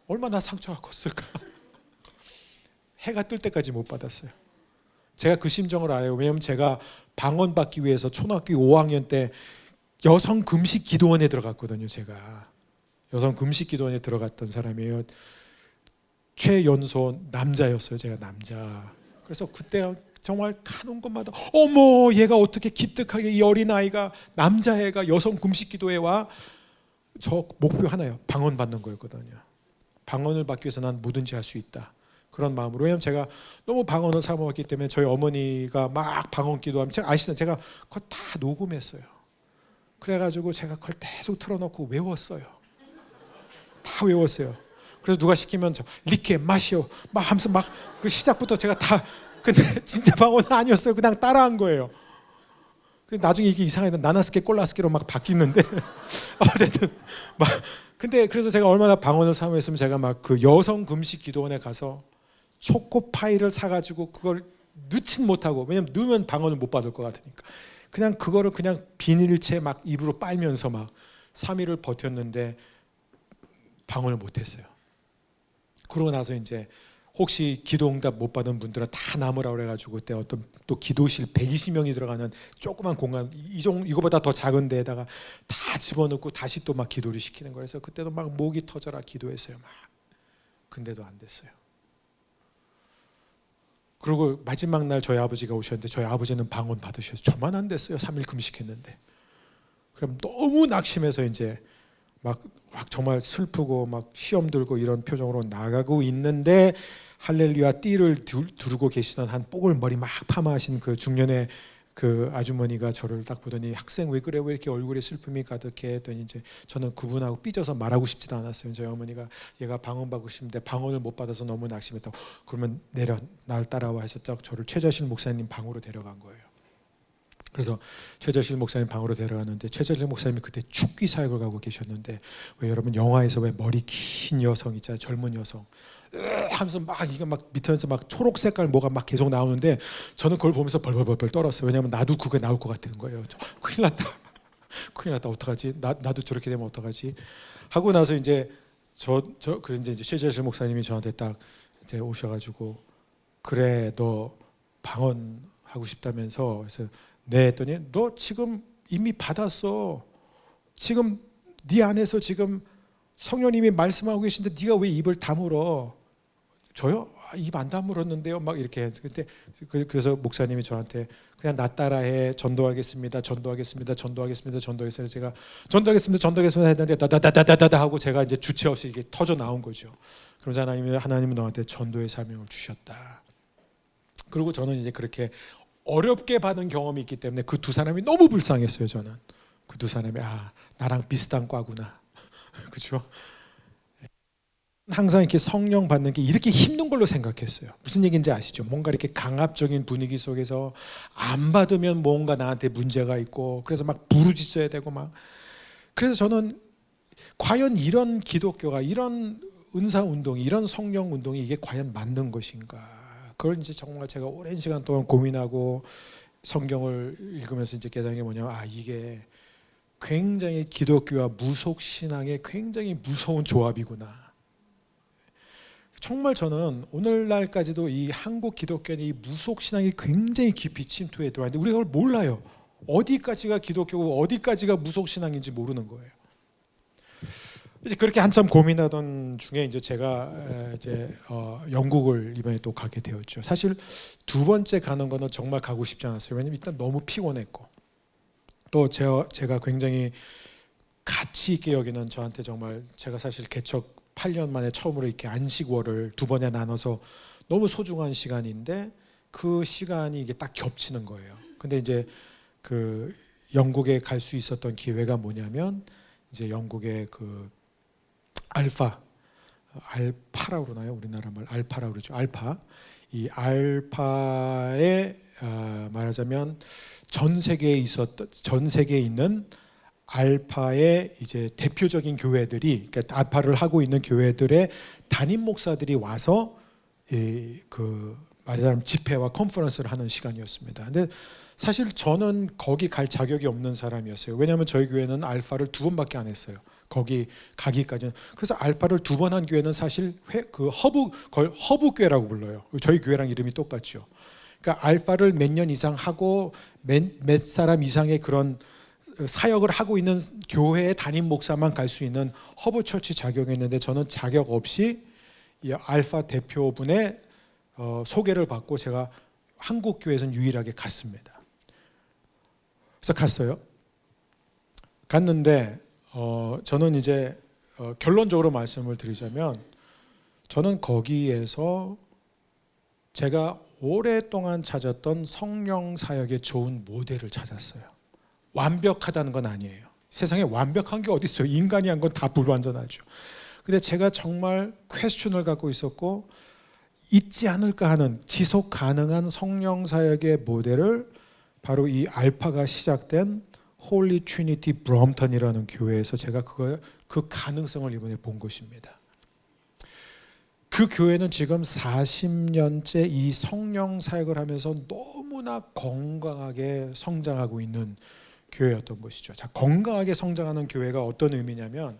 얼마나 상처가 컸을까. 해가 뜰 때까지 못 받았어요. 제가 그 심정을 알아요. 왜냐하면 제가 방언 받기 위해서 초등학교 5학년 때 여성 금식 기도원에 들어갔거든요. 제가 여성 금식 기도원에 들어갔던 사람이에요. 최연소 남자였어요. 제가 남자. 그래서 그때 정말 가는 곳마다 어머, 얘가 어떻게 기특하게 이 어린아이가, 남자애가 여성 금식 기도회 와. 저 목표 하나예요. 방언 받는 거였거든요. 방언을 받기 위해서 난 뭐든지 할 수 있다. 그런 마음으로. 왜냐하면 제가 너무 방언을 사모했기 때문에 저희 어머니가 막 방언 기도하면, 제가 아시잖아요. 제가 그거 다 녹음했어요. 그래가지고 제가 그걸 계속 틀어놓고 외웠어요. 다 외웠어요. 그래서 누가 시키면 저 리케 마시오 막 하면서 막 그 시작부터 제가 다, 근데 진짜 방언은 아니었어요. 그냥 따라한 거예요. 나중에 이게 이상하게 나나스케 꼴라스케로 막 바뀌는데 어쨌든 막, 근데 그래서 제가 얼마나 방언을 사모했으면 제가 막 그 여성 금식 기도원에 가서 초코파이를 사가지고 그걸 넣진 못하고, 왜냐면 넣으면 방언을 못 받을 것 같으니까 그냥 그거를 그냥 비닐채 막 입으로 빨면서 막 3일을 버텼는데 방언을 못했어요. 그러고 나서 이제 혹시 기도응답 못 받은 분들은 다 남으라 그래가지고 그때 어떤 또 기도실 120명이 들어가는 조그만 공간, 이거보다 더 작은 데에다가 다 집어넣고 다시 또 막 기도를 시키는 거예요. 그래서 그때도 막 목이 터져라 기도했어요. 막. 근데도 안 됐어요. 그리고 마지막 날 저희 아버지가 오셨는데 저희 아버지는 방언 받으셔서 저만 안 됐어요. 3일 금식했는데. 그럼 너무 낙심해서 이제 막 정말 슬프고 막 시험 들고 이런 표정으로 나가고 있는데, 할렐루야 띠를 두르고 계시던 한 뽀글머리 막 파마하신 그 중년의 그 아주머니가 저를 딱 보더니, 학생 왜 그래, 왜 이렇게 얼굴에 슬픔이 가득해 했더니, 이제 저는 그분하고 삐져서 말하고 싶지도 않았어요. 저희 어머니가 얘가 방언 받고 싶은데 방언을 못 받아서 너무 낙심했다고. 그러면 내려 날 따라와 해서 딱 저를 최저실 목사님 방으로 데려간 거예요. 그래서 최저실 목사님 방으로 데려가는데, 최저실 목사님이 그때 축기 사역을 가고 계셨는데, 왜 여러분 영화에서 왜 머리 긴 여성 있잖아요, 젊은 여성 하면서 막 이거 막 밑에서 막 초록 색깔 뭐가 막 계속 나오는데, 저는 그걸 보면서 벌벌벌 떨었어요. 왜냐하면 나도 그게 나올 것 같은 거예요. 큰일 났다, 큰일 났다, 어떡하지? 나도 저렇게 되면 어떡하지? 하고 나서 이제 그런데 이제 최재실 목사님이 저한테 딱 이제 오셔가지고, 그래 너 방언 하고 싶다면서. 그래서 네 했더니, 너 지금 이미 받았어. 지금 네 안에서 지금 성령님이 말씀하고 계신데 네가 왜 입을 다물어? 저요? 입 안 다물었는데요. 막 이렇게. 그때 그래서 목사님이 저한테 그냥 나 따라해, 전도하겠습니다, 전도하겠습니다, 전도하겠습니다, 전도했어요. 제가 전도하겠습니다 했는데 다다다다다다 하고 제가 이제 주체 없이 이게 터져 나온 거죠. 그러면서 하나님은 너한테 전도의 사명을 주셨다. 그리고 저는 이제 그렇게 어렵게 받은 경험이 있기 때문에 그 두 사람이 너무 불쌍했어요. 저는 그 두 사람이 나랑 비슷한 과구나. 그렇죠? 항상 이렇게 성령 받는 게 이렇게 힘든 걸로 생각했어요. 무슨 얘기인지 아시죠? 뭔가 이렇게 강압적인 분위기 속에서 안 받으면 뭔가 나한테 문제가 있고, 그래서 막 부르짖어야 되고 막. 그래서 저는 과연 이런 기독교가, 이런 은사 운동이, 이런 성령 운동이 이게 과연 맞는 것인가? 그걸 이제 정말 제가 오랜 시간 동안 고민하고 성경을 읽으면서 이제 깨달은 게 뭐냐면, 이게 굉장히 기독교와 무속 신앙의 굉장히 무서운 조합이구나. 정말 저는 오늘날까지도 이 한국 기독교는 이 무속 신앙이 굉장히 깊이 침투해 들어왔는데 우리가 그걸 몰라요. 어디까지가 기독교고 어디까지가 무속 신앙인지 모르는 거예요. 이제 그렇게 한참 고민하던 중에 이제 제가 영국을 이번에 또 가게 되었죠. 사실 두 번째 가는 거는 정말 가고 싶지 않았어요. 왜냐면 일단 너무 피곤했고, 또 제가 굉장히 가치 있게 여기는, 저한테 정말, 제가 사실 개척 8년 만에 처음으로 이렇게 안식월을 두 번에 나눠서 너무 소중한 시간인데 그 시간이 이게 딱 겹치는 거예요. 근데 이제 그 영국에 갈 수 있었던 기회가 뭐냐면, 이제 영국의 그 알파라고 그러나요? 우리나라 말 알파라고 그러죠. 이 알파에 말하자면 전 세계에 있는 알파의 이제 대표적인 교회들이, 그러니까 알파를 하고 있는 교회들의 담임 목사들이 와서 그 말하자면 집회와 컨퍼런스를 하는 시간이었습니다. 근데 사실 저는 거기 갈 자격이 없는 사람이었어요. 왜냐하면 저희 교회는 알파를 2번밖에 안 했어요. 거기 가기까지는. 그래서 알파를 2번 한 교회는 사실 그걸 허브교회라고 불러요. 저희 교회랑 이름이 똑같죠. 그러니까 알파를 몇 년 이상 하고 몇 사람 이상의 그런 사역을 하고 있는 교회의 담임 목사만 갈 수 있는 허브처치 자격이 있는데, 저는 자격 없이 이 알파 대표분의 소개를 받고 제가 한국 교회에서는 유일하게 갔습니다. 그래서 갔는데 저는 이제 결론적으로 말씀을 드리자면, 저는 거기에서 제가 오랫동안 찾았던 성령 사역의 좋은 모델을 찾았어요. 완벽하다는 건 아니에요. 세상에 완벽한 게 어디 있어요? 인간이 한 건 다 불완전하죠. 근데 제가 정말 퀘스천을 갖고 있었고, 있지 않을까 하는 지속 가능한 성령 사역의 모델을 바로 이 알파가 시작된 홀리 트리니티 브럼턴이라는 교회에서 제가 그 가능성을 이번에 본 것입니다. 그 교회는 지금 40년째 이 성령 사역을 하면서 너무나 건강하게 성장하고 있는 교회였던 것이죠. 자, 건강하게 성장하는 교회가 어떤 의미냐면,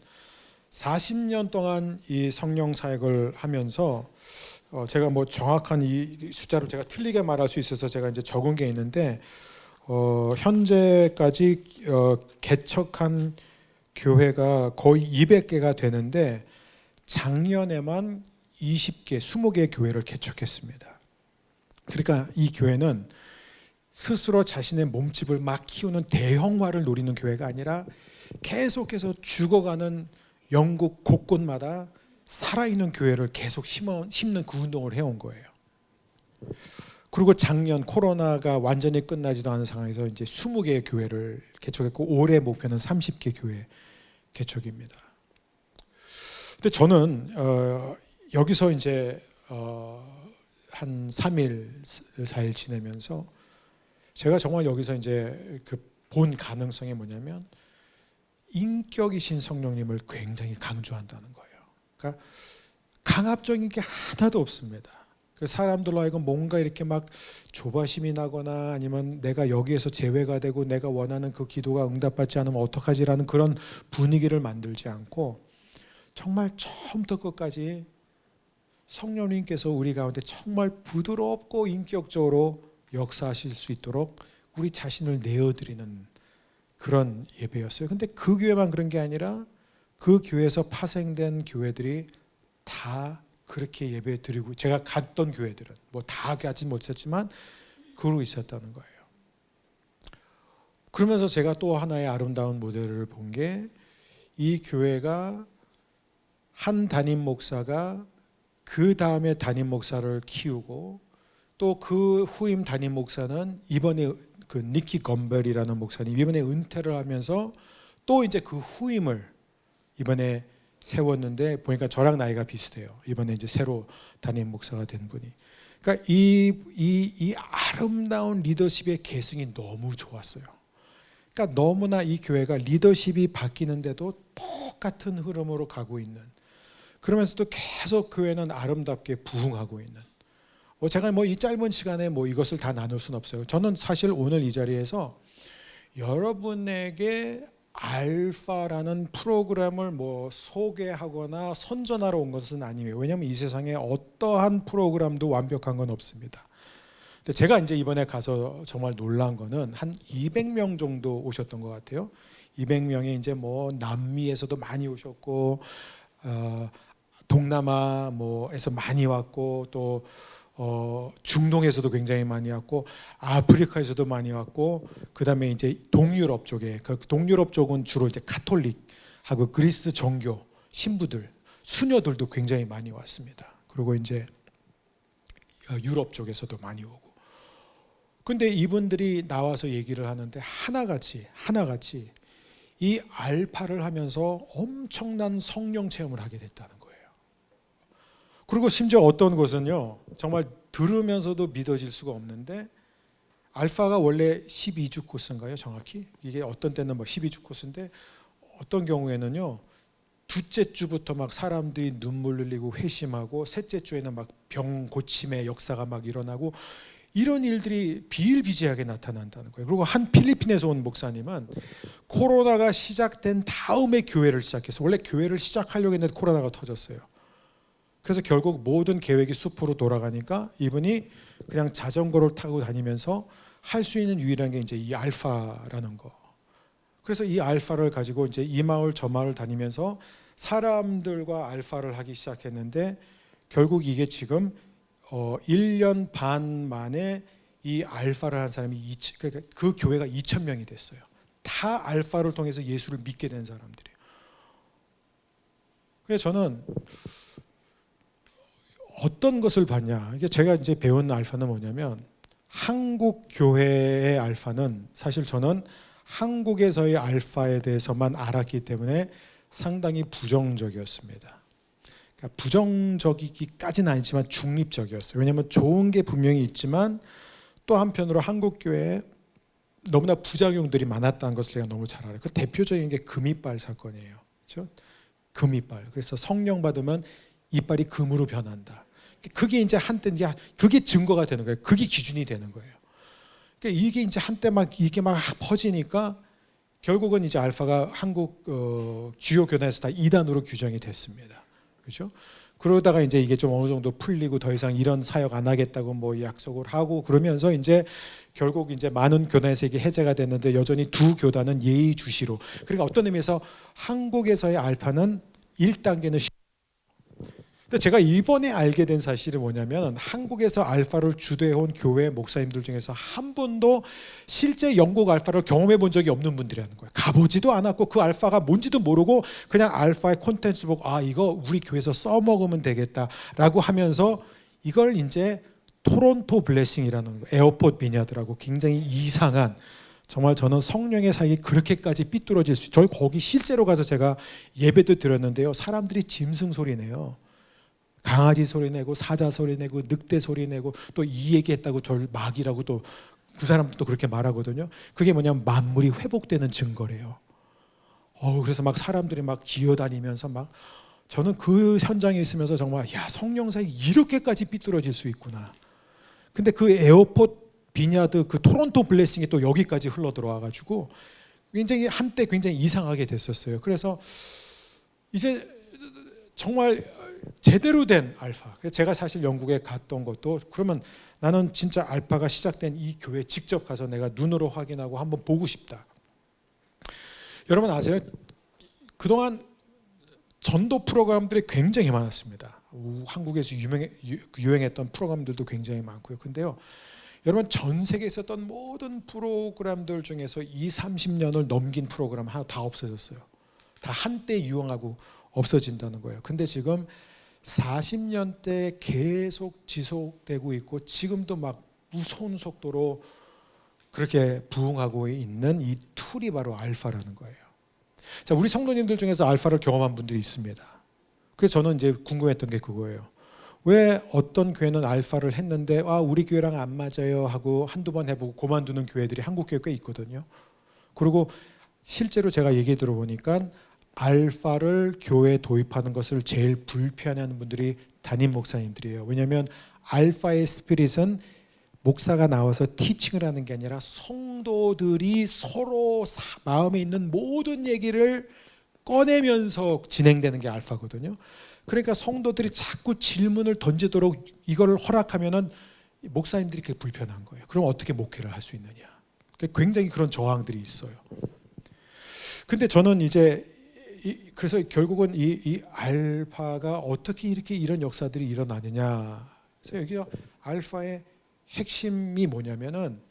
40년 동안 이 성령 사역을 하면서 제가 뭐 정확한 이 숫자로 제가 틀리게 말할 수 있어서 제가 이제 적은 게 있는데, 현재까지 개척한 교회가 거의 200개가 되는데 작년에만 20개 교회를 개척했습니다. 그러니까 이 교회는 스스로 자신의 몸집을 막 키우는 대형화를 노리는 교회가 아니라 계속해서 죽어가는 영국 곳곳마다 살아있는 교회를 계속 심는 그 운동을 해온 거예요. 그리고 작년 코로나가 완전히 끝나지도 않은 상황에서 이제 20개의 교회를 개척했고, 올해 목표는 30개 교회 개척입니다. 근데 저는 여기서 이제 한 3일 4일 지내면서 제가 정말 여기서 이제 그 본 가능성이 뭐냐면, 인격이신 성령님을 굉장히 강조한다는 거예요. 그러니까 강압적인 게 하나도 없습니다. 그 사람들로 하여금 뭔가 이렇게 막 조바심이 나거나 아니면 내가 여기에서 제외가 되고 내가 원하는 그 기도가 응답받지 않으면 어떡하지라는 그런 분위기를 만들지 않고, 정말 처음부터 끝까지 성령님께서 우리 가운데 정말 부드럽고 인격적으로 역사하실 수 있도록 우리 자신을 내어드리는 그런 예배였어요. 근데 그 교회만 그런 게 아니라 그 교회에서 파생된 교회들이 다 그렇게 예배 드리고, 제가 갔던 교회들은 뭐 다 가지 못했지만 그러고 있었다는 거예요. 그러면서 제가 또 하나의 아름다운 모델을 본 게, 이 교회가 한 담임 목사가 그 다음에 담임 목사를 키우고 또 그 후임 담임 목사는 이번에 그 니키 건벨이라는 목사님 이번에 은퇴를 하면서 또 이제 그 후임을 이번에 세웠는데 보니까 저랑 나이가 비슷해요. 이번에 이제 새로 담임 목사가 된 분이. 그러니까 이 아름다운 리더십의 계승이 너무 좋았어요. 그러니까 너무나 이 교회가 리더십이 바뀌는데도 똑같은 흐름으로 가고 있는, 그러면서도 계속 교회는 아름답게 부흥하고 있는. 제가 이 짧은 시간에 이것을 다 나눌 수는 없어요. 저는 사실 오늘 이 자리에서 여러분에게 알파라는 프로그램을 소개하거나 선전하러 온 것은 아니에요. 왜냐하면 이 세상에 어떠한 프로그램도 완벽한 건 없습니다. 근데 제가 이제 이번에 가서 정말 놀란 거는 한 200명 정도 오셨던 것 같아요. 200명이 이제 남미에서도 많이 오셨고, 동남아에서 많이 왔고, 또 중동에서도 굉장히 많이 왔고, 아프리카에서도 많이 왔고, 그 다음에 이제 동유럽 쪽에, 그 동유럽 쪽은 주로 이제 카톨릭하고 그리스 정교 신부들, 수녀들도 굉장히 많이 왔습니다. 그리고 이제 유럽 쪽에서도 많이 오고. 근데 이분들이 나와서 얘기를 하는데 하나같이 이 알파를 하면서 엄청난 성령 체험을 하게 됐다는 거예요. 그리고 심지어 어떤 곳은요, 정말 들으면서도 믿어질 수가 없는데, 알파가 원래 12주 코스인가요, 정확히? 이게 어떤 때는 12주 코스인데, 어떤 경우에는요, 둘째 주부터 막 사람들이 눈물 흘리고 회심하고, 셋째 주에는 막 병 고침의 역사가 막 일어나고, 이런 일들이 비일비재하게 나타난다는 거예요. 그리고 한 필리핀에서 온 목사님은 코로나가 시작된 다음에 교회를 시작했어요. 원래 교회를 시작하려고 했는데 코로나가 터졌어요. 그래서 결국 모든 계획이 숲으로 돌아가니까 이분이 그냥 자전거를 타고 다니면서 할 수 있는 유일한 게 이제 이 알파라는 거. 그래서 이 알파를 가지고 이제 이 마을 저 마을 다니면서 사람들과 알파를 하기 시작했는데, 결국 이게 지금 1년 반 만에 이 알파를 한 사람이 그 교회가 2,000명이 됐어요. 다 알파를 통해서 예수를 믿게 된 사람들이에요. 그래서 저는 어떤 것을 봤냐, 이게 제가 이제 배운 알파는 뭐냐면, 한국 교회의 알파는 사실 저는 한국에서의 알파에 대해서만 알았기 때문에 상당히 부정적이었습니다. 그러니까 부정적이기까지는 아니지만 중립적이었어요. 왜냐하면 좋은 게 분명히 있지만 또 한편으로 한국 교회에 너무나 부작용들이 많았다는 것을 제가 너무 잘 알아요. 그 대표적인 게 금이빨 사건이에요. 그렇죠? 금이빨. 그래서 성령 받으면 이빨이 금으로 변한다. 그게 이제 한때 그게 증거가 되는 거예요. 그게 기준이 되는 거예요. 그러니까 이게 이제 한때 이게 막 퍼지니까 결국은 이제 알파가 한국 주요 교단에서 다 이단으로 규정이 됐습니다. 그렇죠? 그러다가 이제 이게 좀 어느 정도 풀리고 더 이상 이런 사역 안 하겠다고 약속을 하고 그러면서 이제 결국 이제 많은 교단에서 이게 해제가 됐는데, 여전히 두 교단은 예의주시로. 그러니까 어떤 의미에서 한국에서의 알파는 1단계는. 근데 제가 이번에 알게 된 사실이 뭐냐면, 한국에서 알파를 주도해온 교회 목사님들 중에서 한 분도 실제 영국 알파를 경험해 본 적이 없는 분들이라는 거예요. 가보지도 않았고 그 알파가 뭔지도 모르고 그냥 알파의 콘텐츠 보고 이거 우리 교회에서 써먹으면 되겠다라고 하면서 이걸 이제 토론토 블레싱이라는 에어포트 비냐드라고 굉장히 이상한, 정말 저는 성령의 사역이 그렇게까지 삐뚤어질 수, 저희 거기 실제로 가서 제가 예배도 드렸는데요, 사람들이 짐승 소리 내요. 강아지 소리 내고 사자 소리 내고 늑대 소리 내고 또 이 얘기했다고 저를 마귀라고 또 그 사람도 그렇게 말하거든요. 그게 뭐냐면 만물이 회복되는 증거래요. 그래서 막 사람들이 막 기어다니면서 막, 저는 그 현장에 있으면서 정말 성령 사역이 이렇게까지 삐뚤어질 수 있구나. 근데 그 에어포트 비냐드 그 토론토 블레싱이 또 여기까지 흘러 들어와가지고 굉장히 한때 굉장히 이상하게 됐었어요. 그래서 이제 정말 제대로 된 알파. 그래서 제가 사실 영국에 갔던 것도, 그러면 나는 진짜 알파가 시작된 이 교회 직접 가서 내가 눈으로 확인하고 한번 보고 싶다. 여러분 아세요? 그동안 전도 프로그램들이 굉장히 많았습니다. 한국에서 유행했던 프로그램들도 굉장히 많고요. 근데요, 여러분 전 세계에 있었던 모든 프로그램들 중에서 20-30년을 넘긴 프로그램 하나 다 없어졌어요. 다 한때 유행하고 없어진다는 거예요. 근데 지금 40년대 계속 지속되고 있고 지금도 막 무서운 속도로 그렇게 부흥하고 있는 이 툴이 바로 알파라는 거예요. 자, 우리 성도님들 중에서 알파를 경험한 분들이 있습니다. 그래서 저는 이제 궁금했던 게 그거예요. 왜 어떤 교회는 알파를 했는데 우리 교회랑 안 맞아요 하고 한두 번 해보고 그만두는 교회들이 한국 교회에 꽤 있거든요. 그리고 실제로 제가 얘기 들어보니까 알파를 교회에 도입하는 것을 제일 불편해하는 분들이 담임 목사님들이에요. 왜냐하면 알파의 스피릿은 목사가 나와서 티칭을 하는 게 아니라 성도들이 서로 마음에 있는 모든 얘기를 꺼내면서 진행되는 게 알파거든요. 그러니까 성도들이 자꾸 질문을 던지도록 이거를 허락하면은 목사님들이 그게 불편한 거예요. 그럼 어떻게 목회를 할 수 있느냐? 굉장히 그런 저항들이 있어요. 근데 저는 이제 그래서 결국은 이 알파가 어떻게 이렇게 이런 역사들이 일어나느냐. 그래서 여기 알파의 핵심이 뭐냐면은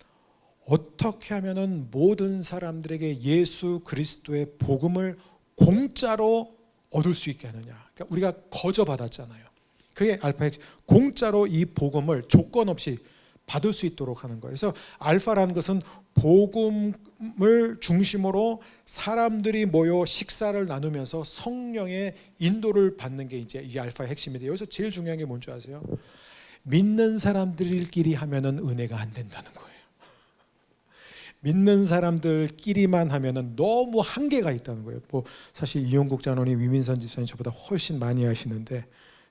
어떻게 하면은 모든 사람들에게 예수 그리스도의 복음을 공짜로 얻을 수 있게 하느냐. 그러니까 우리가 거저 받았잖아요. 그게 알파의 공짜로 이 복음을 조건 없이 받을 수 있도록 하는 거예요. 그래서 알파라는 것은 복음을 중심으로 사람들이 모여 식사를 나누면서 성령의 인도를 받는 게 이제 이 알파의 핵심인데, 여기서 제일 중요한 게 뭔지 아세요? 믿는 사람들끼리 하면은 은혜가 안 된다는 거예요. 믿는 사람들끼리만 하면은 너무 한계가 있다는 거예요. 뭐 사실 이용국 장로님, 위민선 집사님 저보다 훨씬 많이 하시는데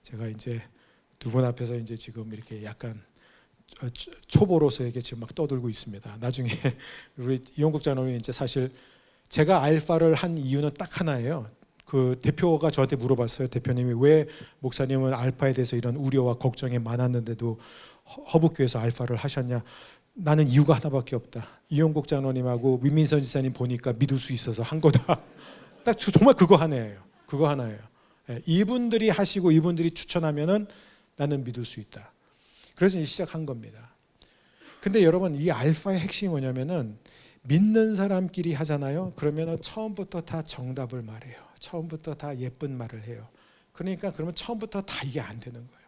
제가 이제 두 분 앞에서 이제 지금 이렇게 약간 초보로서 이렇게 지금 막 떠들고 있습니다. 나중에 우리 이용국 장로님 이제 사실 제가 알파를 한 이유는 딱 하나예요. 그 대표가 저한테 물어봤어요. 대표님이 왜 목사님은 알파에 대해서 이런 우려와 걱정이 많았는데도 허북교회에서 알파를 하셨냐? 나는 이유가 하나밖에 없다. 이용국 장로님하고 위민선 지사님 보니까 믿을 수 있어서 한 거다. 딱 정말 그거 하나예요. 그거 하나예요. 이분들이 하시고 이분들이 추천하면은 나는 믿을 수 있다. 그래서 이제 시작한 겁니다. 근데 여러분, 이 알파의 핵심이 뭐냐면은 믿는 사람끼리 하잖아요. 그러면은 처음부터 다 정답을 말해요. 처음부터 다 예쁜 말을 해요. 그러니까 그러면 처음부터 다 이게 안 되는 거예요.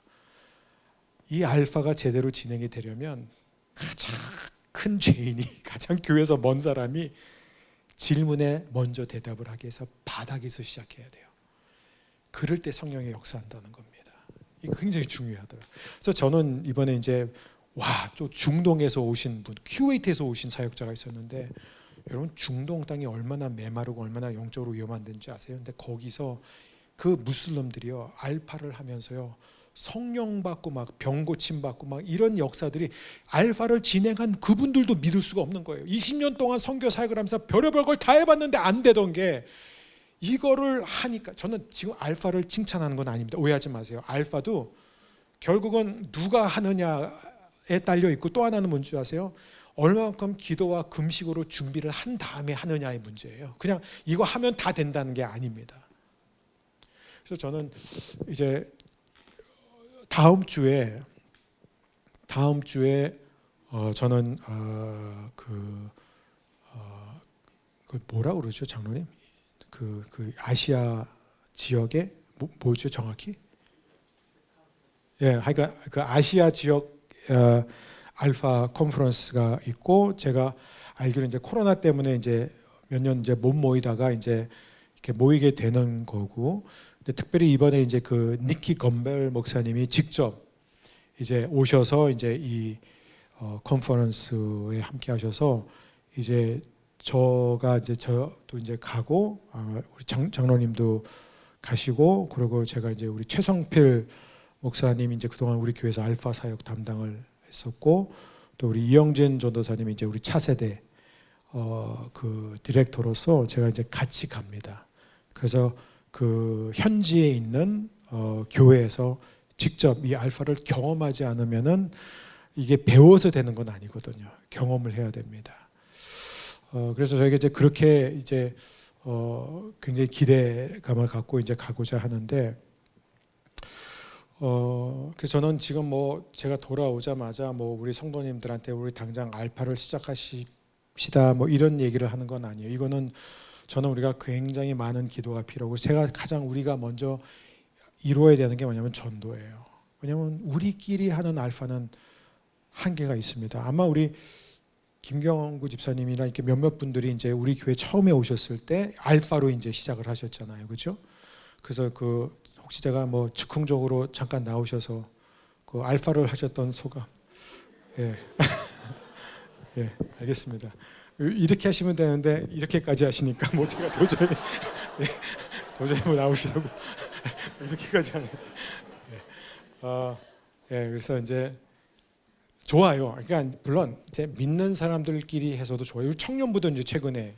이 알파가 제대로 진행이 되려면 가장 큰 죄인이, 가장 교회에서 먼 사람이 질문에 먼저 대답을 하게 해서 바닥에서 시작해야 돼요. 그럴 때 성령이 역사한다는 겁니다. 이게 굉장히 중요하더라고요. 그래서 저는 이번에 이제 또 중동에서 오신 분, 쿠웨이트에서 오신 사역자가 있었는데, 여러분 중동 땅이 얼마나 메마르고 얼마나 영적으로 위험한 데인지 아세요? 근데 거기서 그 무슬림들이요, 알파를 하면서요, 성령 받고 막 병 고침 받고 막 이런 역사들이, 알파를 진행한 그분들도 믿을 수가 없는 거예요. 20년 동안 선교 사역을 하면서 별의별 걸 다 해봤는데 안 되던 게 이거를 하니까, 저는 지금 알파를 칭찬하는 건 아닙니다. 오해하지 마세요. 알파도 결국은 누가 하느냐에 딸려 있고, 또 하나는 뭔지 아세요? 얼마만큼 기도와 금식으로 준비를 한 다음에 하느냐의 문제예요. 그냥 이거 하면 다 된다는 게 아닙니다. 그래서 저는 이제 다음 주에 저는 그 뭐라 그러죠, 장로님? 그 아시아 지역에 뭐죠 정확히? 그러니까 그 아시아 지역 알파 컨퍼런스가 있고, 제가 알기로 이제 코로나 때문에 이제 몇 년 이제 못 모이다가 이제 이렇게 모이게 되는 거고, 근데 특별히 이번에 이제 그 니키 건벨 목사님이 직접 이제 오셔서 이제 이 컨퍼런스에 함께 하셔서, 이제 저가 이제 저도 이제 가고, 우리 장로님도 가시고, 그리고 제가 이제 우리 최성필 목사님 이제 그동안 우리 교회에서 알파 사역 담당을 했었고, 또 우리 이영진 전도사님이 이제 우리 차세대 그 디렉터로서 제가 이제 같이 갑니다. 그래서 그 현지에 있는 교회에서 직접 이 알파를 경험하지 않으면은 이게 배워서 되는 건 아니거든요. 경험을 해야 됩니다. 그래서 저희가 이제 그렇게 이제 굉장히 기대감을 갖고 이제 가고자 하는데, 그래서 저는 지금 뭐 제가 돌아오자마자 뭐 우리 성도님들한테 우리 당장 알파를 시작하십시다 뭐 이런 얘기를 하는 건 아니에요. 이거는 저는 우리가 굉장히 많은 기도가 필요하고, 제가 가장 우리가 먼저 이루어야 되는 게 뭐냐면 전도예요. 왜냐하면 우리끼리 하는 알파는 한계가 있습니다. 아마 우리 김경구 집사님이나 이렇게 몇몇 분들이 이제 우리 교회 처음에 오셨을 때 알파로 이제 시작을 하셨잖아요, 그렇죠? 그래서 그 혹시 제가 뭐 즉흥적으로 잠깐 나오셔서 그 알파를 하셨던 소감, 예, 예, 알겠습니다. 이렇게 하시면 되는데 이렇게까지 하시니까 뭐 제가 도저히 예, 도저히 뭐 나오시라고 이렇게까지 하네. 예, 그래서 이제 좋아요. 그러니까 물론 이제 믿는 사람들끼리 해서도 좋아요. 청년부도 이제 최근에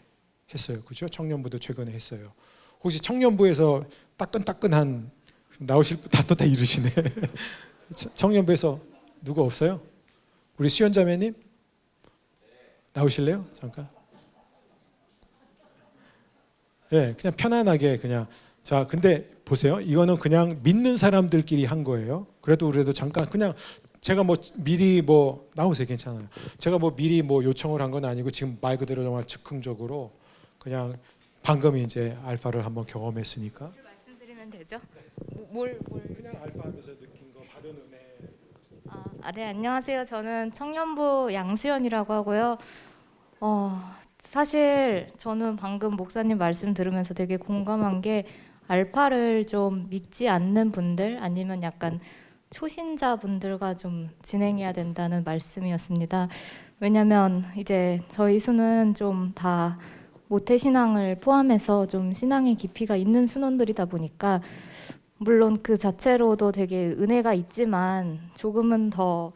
했어요, 그렇죠? 청년부도 최근에 했어요. 혹시 청년부에서 따끈따끈한 나오실 분 다 이르시네. 청년부에서 누구 없어요? 우리 수연자매님 나오실래요? 잠깐. 예, 그냥 편안하게 그냥. 자, 근데 보세요. 이거는 그냥 믿는 사람들끼리 한 거예요. 그래도 잠깐 그냥 제가 뭐 미리 뭐 나오세요, 괜찮아요. 제가 뭐 미리 뭐 요청을 한 건 아니고 지금 말 그대로 정말 즉흥적으로 그냥 방금 이제 알파를 한번 경험했으니까. 말씀드리면 되죠? 그냥 알파하면서 느낀 거 받은 은혜. 네, 안녕하세요. 저는 청년부 양수연이라고 하고요. 사실 저는 방금 목사님 말씀 들으면서 되게 공감한 게 알파를 좀 믿지 않는 분들 아니면 약간 초신자분들과 좀 진행해야 된다는 말씀이었습니다. 왜냐하면 이제 저희 수는 좀 다 모태신앙을 포함해서 좀 신앙의 깊이가 있는 순원들이다 보니까 물론 그 자체로도 되게 은혜가 있지만 조금은 더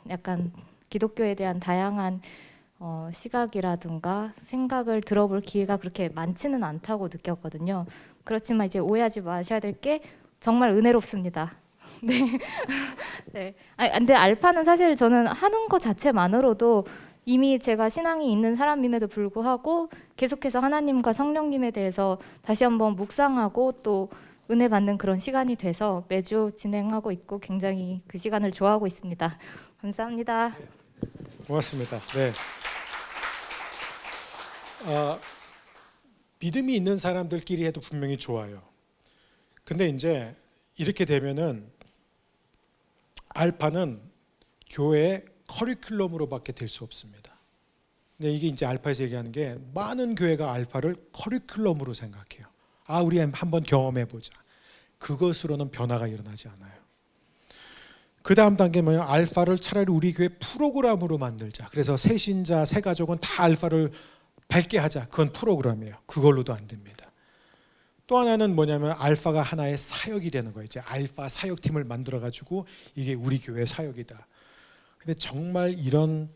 약간 기독교에 대한 다양한 시각이라든가 생각을 들어볼 기회가 그렇게 많지는 않다고 느꼈거든요. 그렇지만 이제 오해하지 마셔야 될 게 정말 은혜롭습니다. 네. 네. 근데 알파는 사실 저는 하는 것 자체만으로도 이미 제가 신앙이 있는 사람임에도 불구하고 계속해서 하나님과 성령님에 대해서 다시 한번 묵상하고 또 은혜 받는 그런 시간이 돼서 매주 진행하고 있고 굉장히 그 시간을 좋아하고 있습니다. 감사합니다. 고맙습니다. 네. 믿음이 있는 사람들끼리 해도 분명히 좋아요. 근데 이제 이렇게 되면은 알파는 교회의 커리큘럼으로밖에 될 수 없습니다. 근데 이게 이제 알파에서 얘기하는 게 많은 교회가 알파를 커리큘럼으로 생각해요. 우리 한번 경험해 보자. 그것으로는 변화가 일어나지 않아요. 그 다음 단계 뭐냐? 알파를 차라리 우리 교회 프로그램으로 만들자. 그래서 새 신자, 새 가족은 다 알파를 밟게 하자. 그건 프로그램이에요. 그걸로도 안 됩니다. 또 하나는 뭐냐면 알파가 하나의 사역이 되는 거예요. 이제 알파 사역팀을 만들어 가지고 이게 우리 교회 사역이다. 근데 정말 이런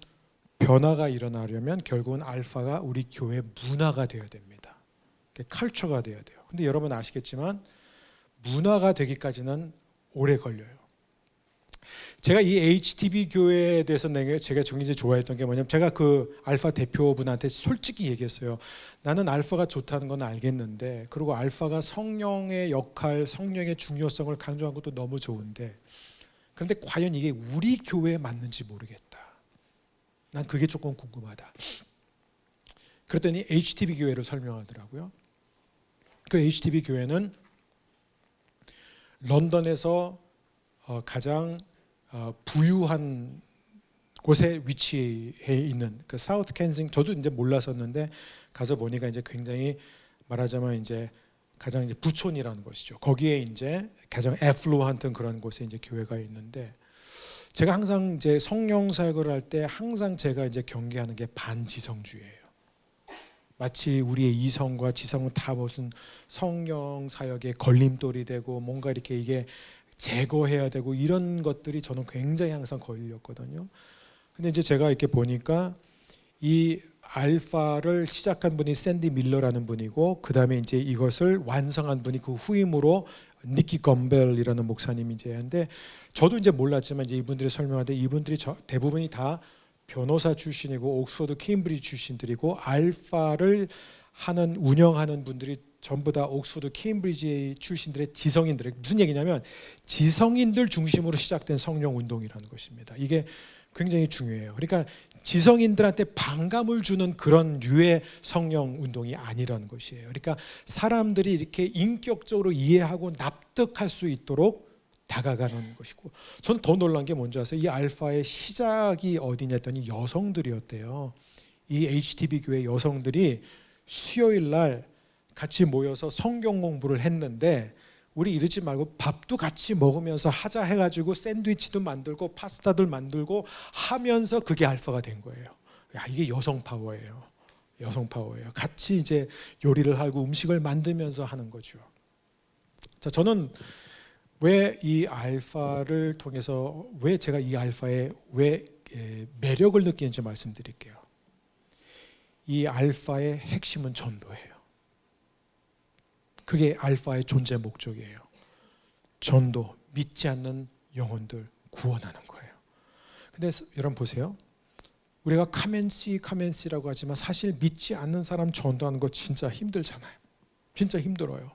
변화가 일어나려면 결국은 알파가 우리 교회 문화가 되어야 됩니다. 컬처가 되어야 돼요. 근데 여러분 아시겠지만 문화가 되기까지는 오래 걸려요. 제가 이 HTB 교회에 대해서 제가 굉장히 좋아했던 게 뭐냐면 제가 그 알파 대표분한테 솔직히 얘기했어요. 나는 알파가 좋다는 건 알겠는데 그리고 알파가 성령의 역할, 성령의 중요성을 강조한 것도 너무 좋은데 그런데 과연 이게 우리 교회에 맞는지 모르겠다. 난 그게 조금 궁금하다. 그랬더니 HTB 교회를 설명하더라고요. 그 HTB 교회는 런던에서 가장 부유한 곳에 위치해 있는 그 사우스 켄싱, 저도 이제 몰랐었는데 가서 보니까 이제 굉장히 말하자면 이제 가장 이제 부촌이라는 것이죠. 거기에 이제 가장 애플루한트 그런 곳에 이제 교회가 있는데 제가 항상 이제 성령 사역을 할 때 항상 제가 이제 경계하는 게 반지성주의예요. 마치 우리의 이성과 지성은 다 무슨 성령 사역의 걸림돌이 되고 뭔가 이렇게 이게 제거해야 되고 이런 것들이 저는 굉장히 항상 걸렸거든요. 근데 이제 제가 이렇게 보니까 이 알파를 시작한 분이 샌디 밀러라는 분이고 그 다음에 이제 이것을 완성한 분이 그 후임으로 니키 건벨이라는 목사님이 이제 한데 저도 이제 몰랐지만 이제 이분들이 설명하는데 이분들이 대부분이 다 변호사 출신이고 옥스퍼드 케임브리지 출신들이고 알파를 운영하는 분들이 전부 다 옥스퍼드 케임브리지 출신들의 지성인들. 무슨 얘기냐면 지성인들 중심으로 시작된 성령 운동이라는 것입니다. 이게 굉장히 중요해요. 그러니까 지성인들한테 반감을 주는 그런 류의 성령 운동이 아니라는 것이에요. 그러니까 사람들이 이렇게 인격적으로 이해하고 납득할 수 있도록 다가가는 것이고, 저는 더 놀란 게 뭔지 아세요? 이 알파의 시작이 어디냐 했더니 여성들이었대요. 이 HTB 교회 여성들이 수요일 날 같이 모여서 성경 공부를 했는데, 우리 이러지 말고 밥도 같이 먹으면서 하자 해가지고 샌드위치도 만들고 파스타들 만들고 하면서 그게 알파가 된 거예요. 야, 이게 여성 파워예요. 여성 파워예요. 같이 이제 요리를 하고 음식을 만들면서 하는 거죠. 자, 저는 왜 이 알파를 통해서 왜 제가 이 알파의 왜 매력을 느끼는지 말씀드릴게요. 이 알파의 핵심은 전도예요. 그게 알파의 존재 목적이에요. 전도, 믿지 않는 영혼들 구원하는 거예요. 근데 여러분 보세요. 우리가 카멘시라고 하지만 사실 믿지 않는 사람 전도하는 거 진짜 힘들잖아요. 진짜 힘들어요.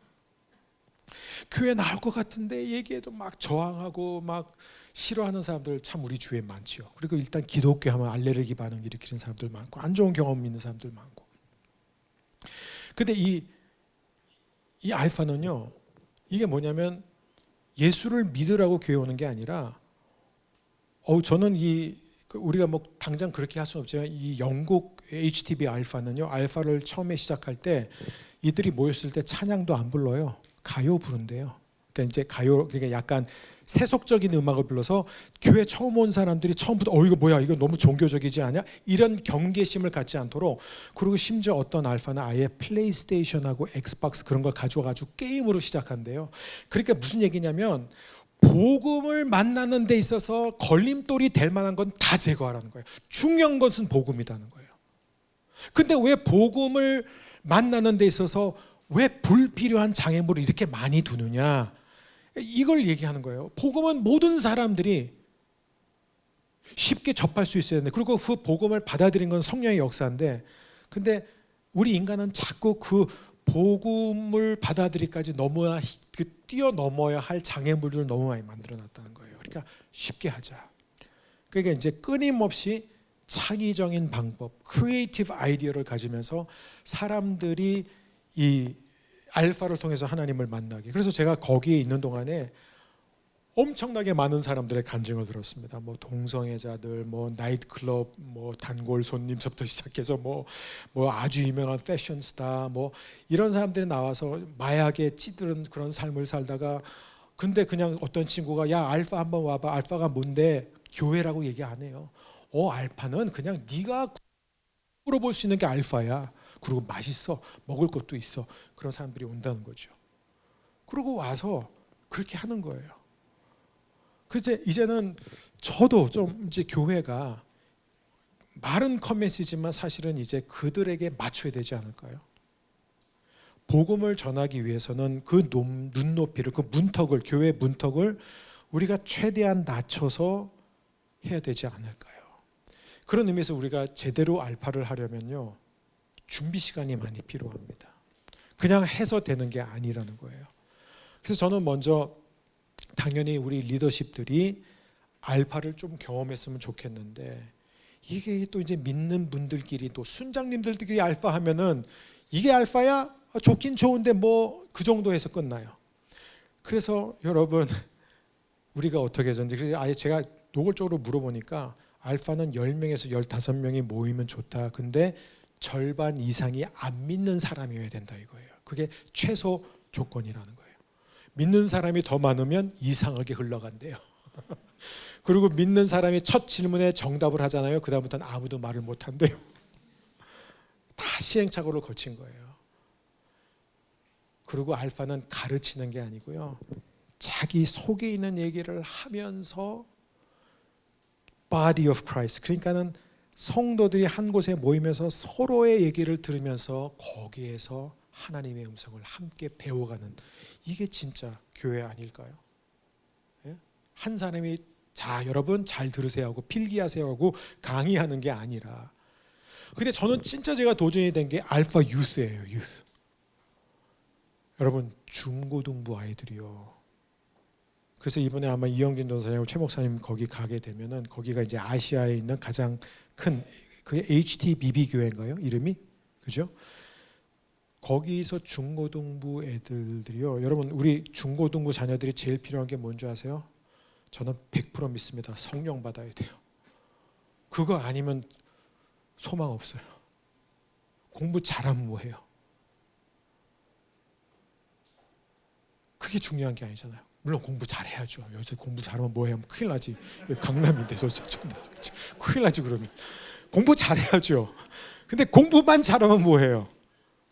교회 나올 것 같은데 얘기해도 막 저항하고 막 싫어하는 사람들 참 우리 주위에 많지요. 그리고 일단 기독교 하면 알레르기 반응 일으키는 사람들 많고 안 좋은 경험 있는 사람들 많고. 근데 이 알파는요, 이게 뭐냐면 예수를 믿으라고 교회 오는 게 아니라, 저는 우리가 뭐 당장 그렇게 할 수는 없지만 이 영국 HTB 알파는요, 알파를 처음에 시작할 때 이들이 모였을 때 찬양도 안 불러요. 가요 부른대요. 그러니까 이제 가요, 그러니까 약간 세속적인 음악을 불러서 교회 처음 온 사람들이 처음부터 이거 뭐야, 이거 너무 종교적이지 않냐, 이런 경계심을 갖지 않도록. 그리고 심지어 어떤 알파는 아예 플레이스테이션하고 엑스박스 그런 걸 가져와가지고 게임으로 시작한대요. 그러니까 무슨 얘기냐면 복음을 만나는 데 있어서 걸림돌이 될 만한 건 다 제거하라는 거예요. 중요한 것은 복음이라는 거예요. 근데 왜 복음을 만나는 데 있어서 왜 불필요한 장애물을 이렇게 많이 두느냐, 이걸 얘기하는 거예요. 복음은 모든 사람들이 쉽게 접할 수 있어야 되는데, 그리고 그 복음을 받아들인 건 성령의 역사인데, 근데 우리 인간은 자꾸 그 복음을 받아들이기까지 너무나 뛰어넘어야 할 장애물을 너무 많이 만들어놨다는 거예요. 그러니까 쉽게 하자. 그러니까 이제 끊임없이 창의적인 방법, 크리에이티브 아이디어를 가지면서 사람들이 이 알파를 통해서 하나님을 만나게. 그래서 제가 거기에 있는 동안에 엄청나게 많은 사람들의 간증을 들었습니다. 뭐 동성애자들, 뭐 나이트클럽, 뭐 단골 손님부터 시작해서 뭐 아주 유명한 패션 스타, 뭐 이런 사람들이 나와서 마약에 찌들은 그런 삶을 살다가, 근데 그냥 어떤 친구가 야 알파 한번 와봐. 알파가 뭔데? 교회라고 얘기 안 해요. 알파는 그냥 네가 물어볼 수 있는 게 알파야. 그리고 맛있어, 먹을 것도 있어. 그런 사람들이 온다는 거죠. 그러고 와서 그렇게 하는 거예요. 그래서 이제는 저도 좀 이제 교회가 말은 컴메시지만 사실은 이제 그들에게 맞춰야 되지 않을까요? 복음을 전하기 위해서는 그 눈높이를, 그 문턱을, 교회 문턱을 우리가 최대한 낮춰서 해야 되지 않을까요? 그런 의미에서 우리가 제대로 알파를 하려면요, 준비 시간이 많이 필요합니다. 그냥 해서 되는 게 아니라는 거예요. 그래서 저는 먼저 당연히 우리 리더십들이 알파를 좀 경험했으면 좋겠는데, 이게 또 이제 믿는 분들끼리 또 순장님들끼리 알파 하면은 이게 알파야? 좋긴 좋은데 뭐 그 정도 해서 끝나요. 그래서 여러분 우리가 어떻게 해서든지, 아예 제가 노골적으로 물어보니까 알파는 10명에서 15명이 모이면 좋다. 근데 절반 이상이 안 믿는 사람이어야 된다 이거예요. 그게 최소 조건이라는 거예요. 믿는 사람이 더 많으면 이상하게 흘러간대요. 그리고 믿는 사람이 첫 질문에 정답을 하잖아요. 그 다음부터는 아무도 말을 못 한대요. 다 시행착오를 거친 거예요. 그리고 알파는 가르치는 게 아니고요, 자기 속에 있는 얘기를 하면서 Body of Christ, 그러니까는 성도들이 한 곳에 모이면서 서로의 얘기를 들으면서 거기에서 하나님의 음성을 함께 배워가는, 이게 진짜 교회 아닐까요? 예? 한 사람이 자 여러분 잘 들으세요 하고 필기하세요 하고 강의하는 게 아니라. 근데 저는 진짜 제가 도전이 된 게 알파 유스예요. 유스. 여러분 중고등부 아이들이요. 그래서 이번에 아마 이영진 전사님하고 최 목사님 거기 가게 되면은 거기가 이제 아시아에 있는 가장 큰 그 HTBB 교회인가요? 이름이 그죠? 거기서 중고등부 애들들이요. 여러분 우리 중고등부 자녀들이 제일 필요한 게 뭔지 아세요? 저는 100% 믿습니다. 성령 받아야 돼요. 그거 아니면 소망 없어요. 공부 잘하면 뭐해요? 그게 중요한 게 아니잖아요. 물론 공부 잘해야죠. 요새 공부 잘하면 뭐해요? 큰일 나지. 강남인데 큰일 나지 그러면. 공부 잘해야죠. 근데 공부만 잘하면 뭐해요?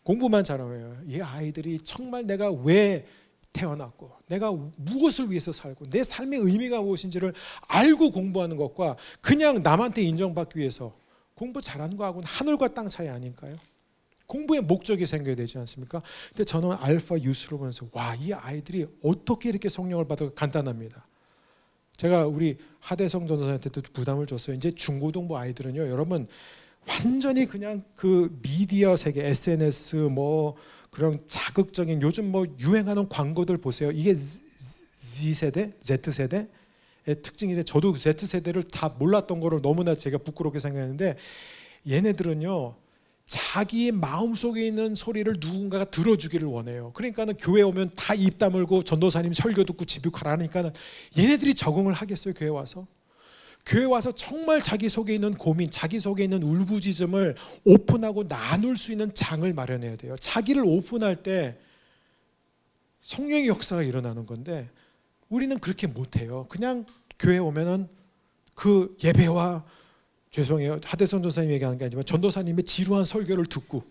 공부만 잘하면 이 아이들이 정말 내가 왜 태어났고 내가 무엇을 위해서 살고 내 삶의 의미가 무엇인지를 알고 공부하는 것과 그냥 남한테 인정받기 위해서 공부 잘하는 거하고는 하늘과 땅 차이 아닐까요? 공부의 목적이 생겨야 되지 않습니까? 근데 저는 알파 유스로 보면서 와, 이 아이들이 어떻게 이렇게 성령을 받아. 간단합니다. 제가 우리 하대성 전도사한테도 부담을 줬어요. 이제 중고등부 아이들은요, 여러분 완전히 그냥 그 미디어 세계, SNS 뭐 그런 자극적인 요즘 뭐 유행하는 광고들 보세요. 이게 Z세대, Z세대의 특징인데 저도 Z세대를 다 몰랐던 거를 너무나 제가 부끄럽게 생각했는데 얘네들은요 자기 마음속에 있는 소리를 누군가가 들어주기를 원해요. 그러니까는 교회 오면 다 입 다물고 전도사님 설교 듣고 집에 가라니까는 얘네들이 적응을 하겠어요. 교회 와서 정말 자기 속에 있는 고민, 자기 속에 있는 울부짖음을 오픈하고 나눌 수 있는 장을 마련해야 돼요. 자기를 오픈할 때 성령의 역사가 일어나는 건데 우리는 그렇게 못해요. 그냥 교회 오면은 그 예배와 죄송해요. 하대선 전도사님 얘기하는 게 아니지만 전도사님의 지루한 설교를 듣고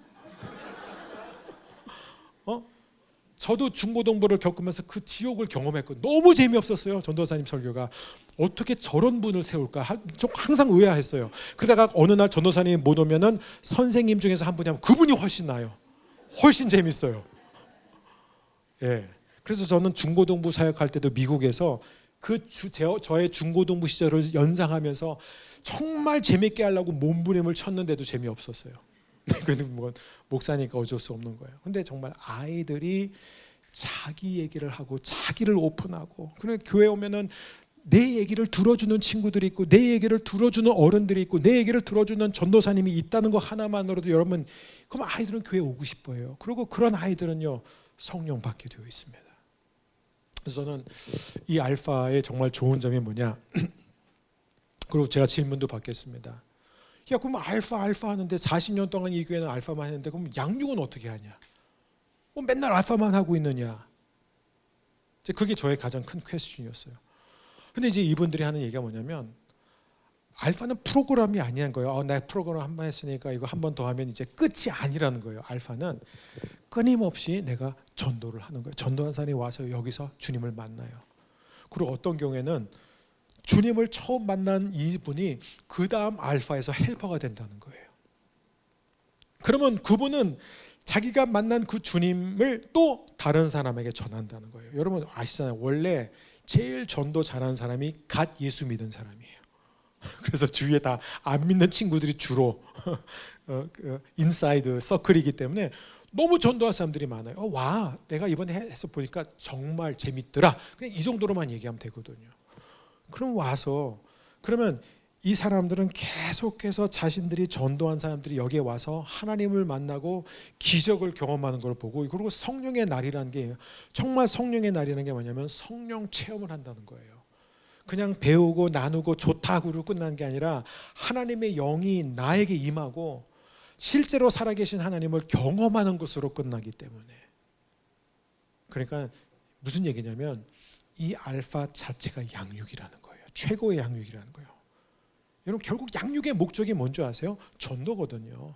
저도 중고등부를 겪으면서 그 지옥을 경험했고 너무 재미없었어요. 전도사님 설교가 어떻게 저런 분을 세울까 좀 항상 의아했어요. 그러다가 어느 날 전도사님이 못 오면은 선생님 중에서 한 분이 하면 그분이 훨씬 나아요. 훨씬 재밌어요. 예. 그래서 저는 중고등부 사역할 때도 미국에서 저의 중고등부 시절을 연상하면서 정말 재밌게 하려고 몸부림을 쳤는데도 재미없었어요. 근데 뭐 목사니까 어쩔 수 없는 거예요. 근데 정말 아이들이 자기 얘기를 하고 자기를 오픈하고 그래 교회 오면은 내 얘기를 들어주는 친구들이 있고 내 얘기를 들어주는 어른들이 있고 내 얘기를 들어주는 전도사님이 있다는 거 하나만으로도 여러분 그럼 아이들은 교회 오고 싶어요. 그리고 그런 아이들은요 성령 받게 되어 있습니다. 그래서 저는 이 알파의 정말 좋은 점이 뭐냐 그리고 제가 질문도 받겠습니다. 야 그럼 알파 하는데 40년 동안 이 교회는 알파만 했는데 그럼 양육은 어떻게 하냐? 맨날 알파만 하고 있느냐? 이제 그게 저의 가장 큰 퀘스천이었어요. 근데 이제 이분들이 하는 얘기가 뭐냐면 알파는 프로그램이 아니라는 거예요. 나 프로그램 한 번 했으니까 이거 한 번 더 하면 이제 끝이 아니라는 거예요. 알파는 끊임없이 내가 전도를 하는 거예요. 전도한 사람이 와서 여기서 주님을 만나요. 그리고 어떤 경우에는 주님을 처음 만난 이분이 그 다음 알파에서 헬퍼가 된다는 거예요. 그러면 그분은 자기가 만난 그 주님을 또 다른 사람에게 전한다는 거예요. 여러분 아시잖아요. 원래 제일 전도 잘하는 사람이 갓 예수 믿은 사람이에요. 그래서 주위에 다 안 믿는 친구들이 주로 인사이드 서클이기 때문에 너무 전도할 사람들이 많아요. 와, 내가 이번에 해서 보니까 정말 재밌더라. 그냥 이 정도로만 얘기하면 되거든요. 그럼 와서 그러면 이 사람들은 계속해서 자신들이 전도한 사람들이 여기에 와서 하나님을 만나고 기적을 경험하는 걸 보고 그리고 성령의 날이라는 게 정말 성령의 날이라는 게 뭐냐면 성령 체험을 한다는 거예요. 그냥 배우고 나누고 좋다고 끝나는 게 아니라 하나님의 영이 나에게 임하고 실제로 살아계신 하나님을 경험하는 것으로 끝나기 때문에 그러니까 무슨 얘기냐면 이 알파 자체가 양육이라는 거예요. 최고의 양육이라는 거예요. 여러분 결국 양육의 목적이 뭔지 아세요? 전도거든요.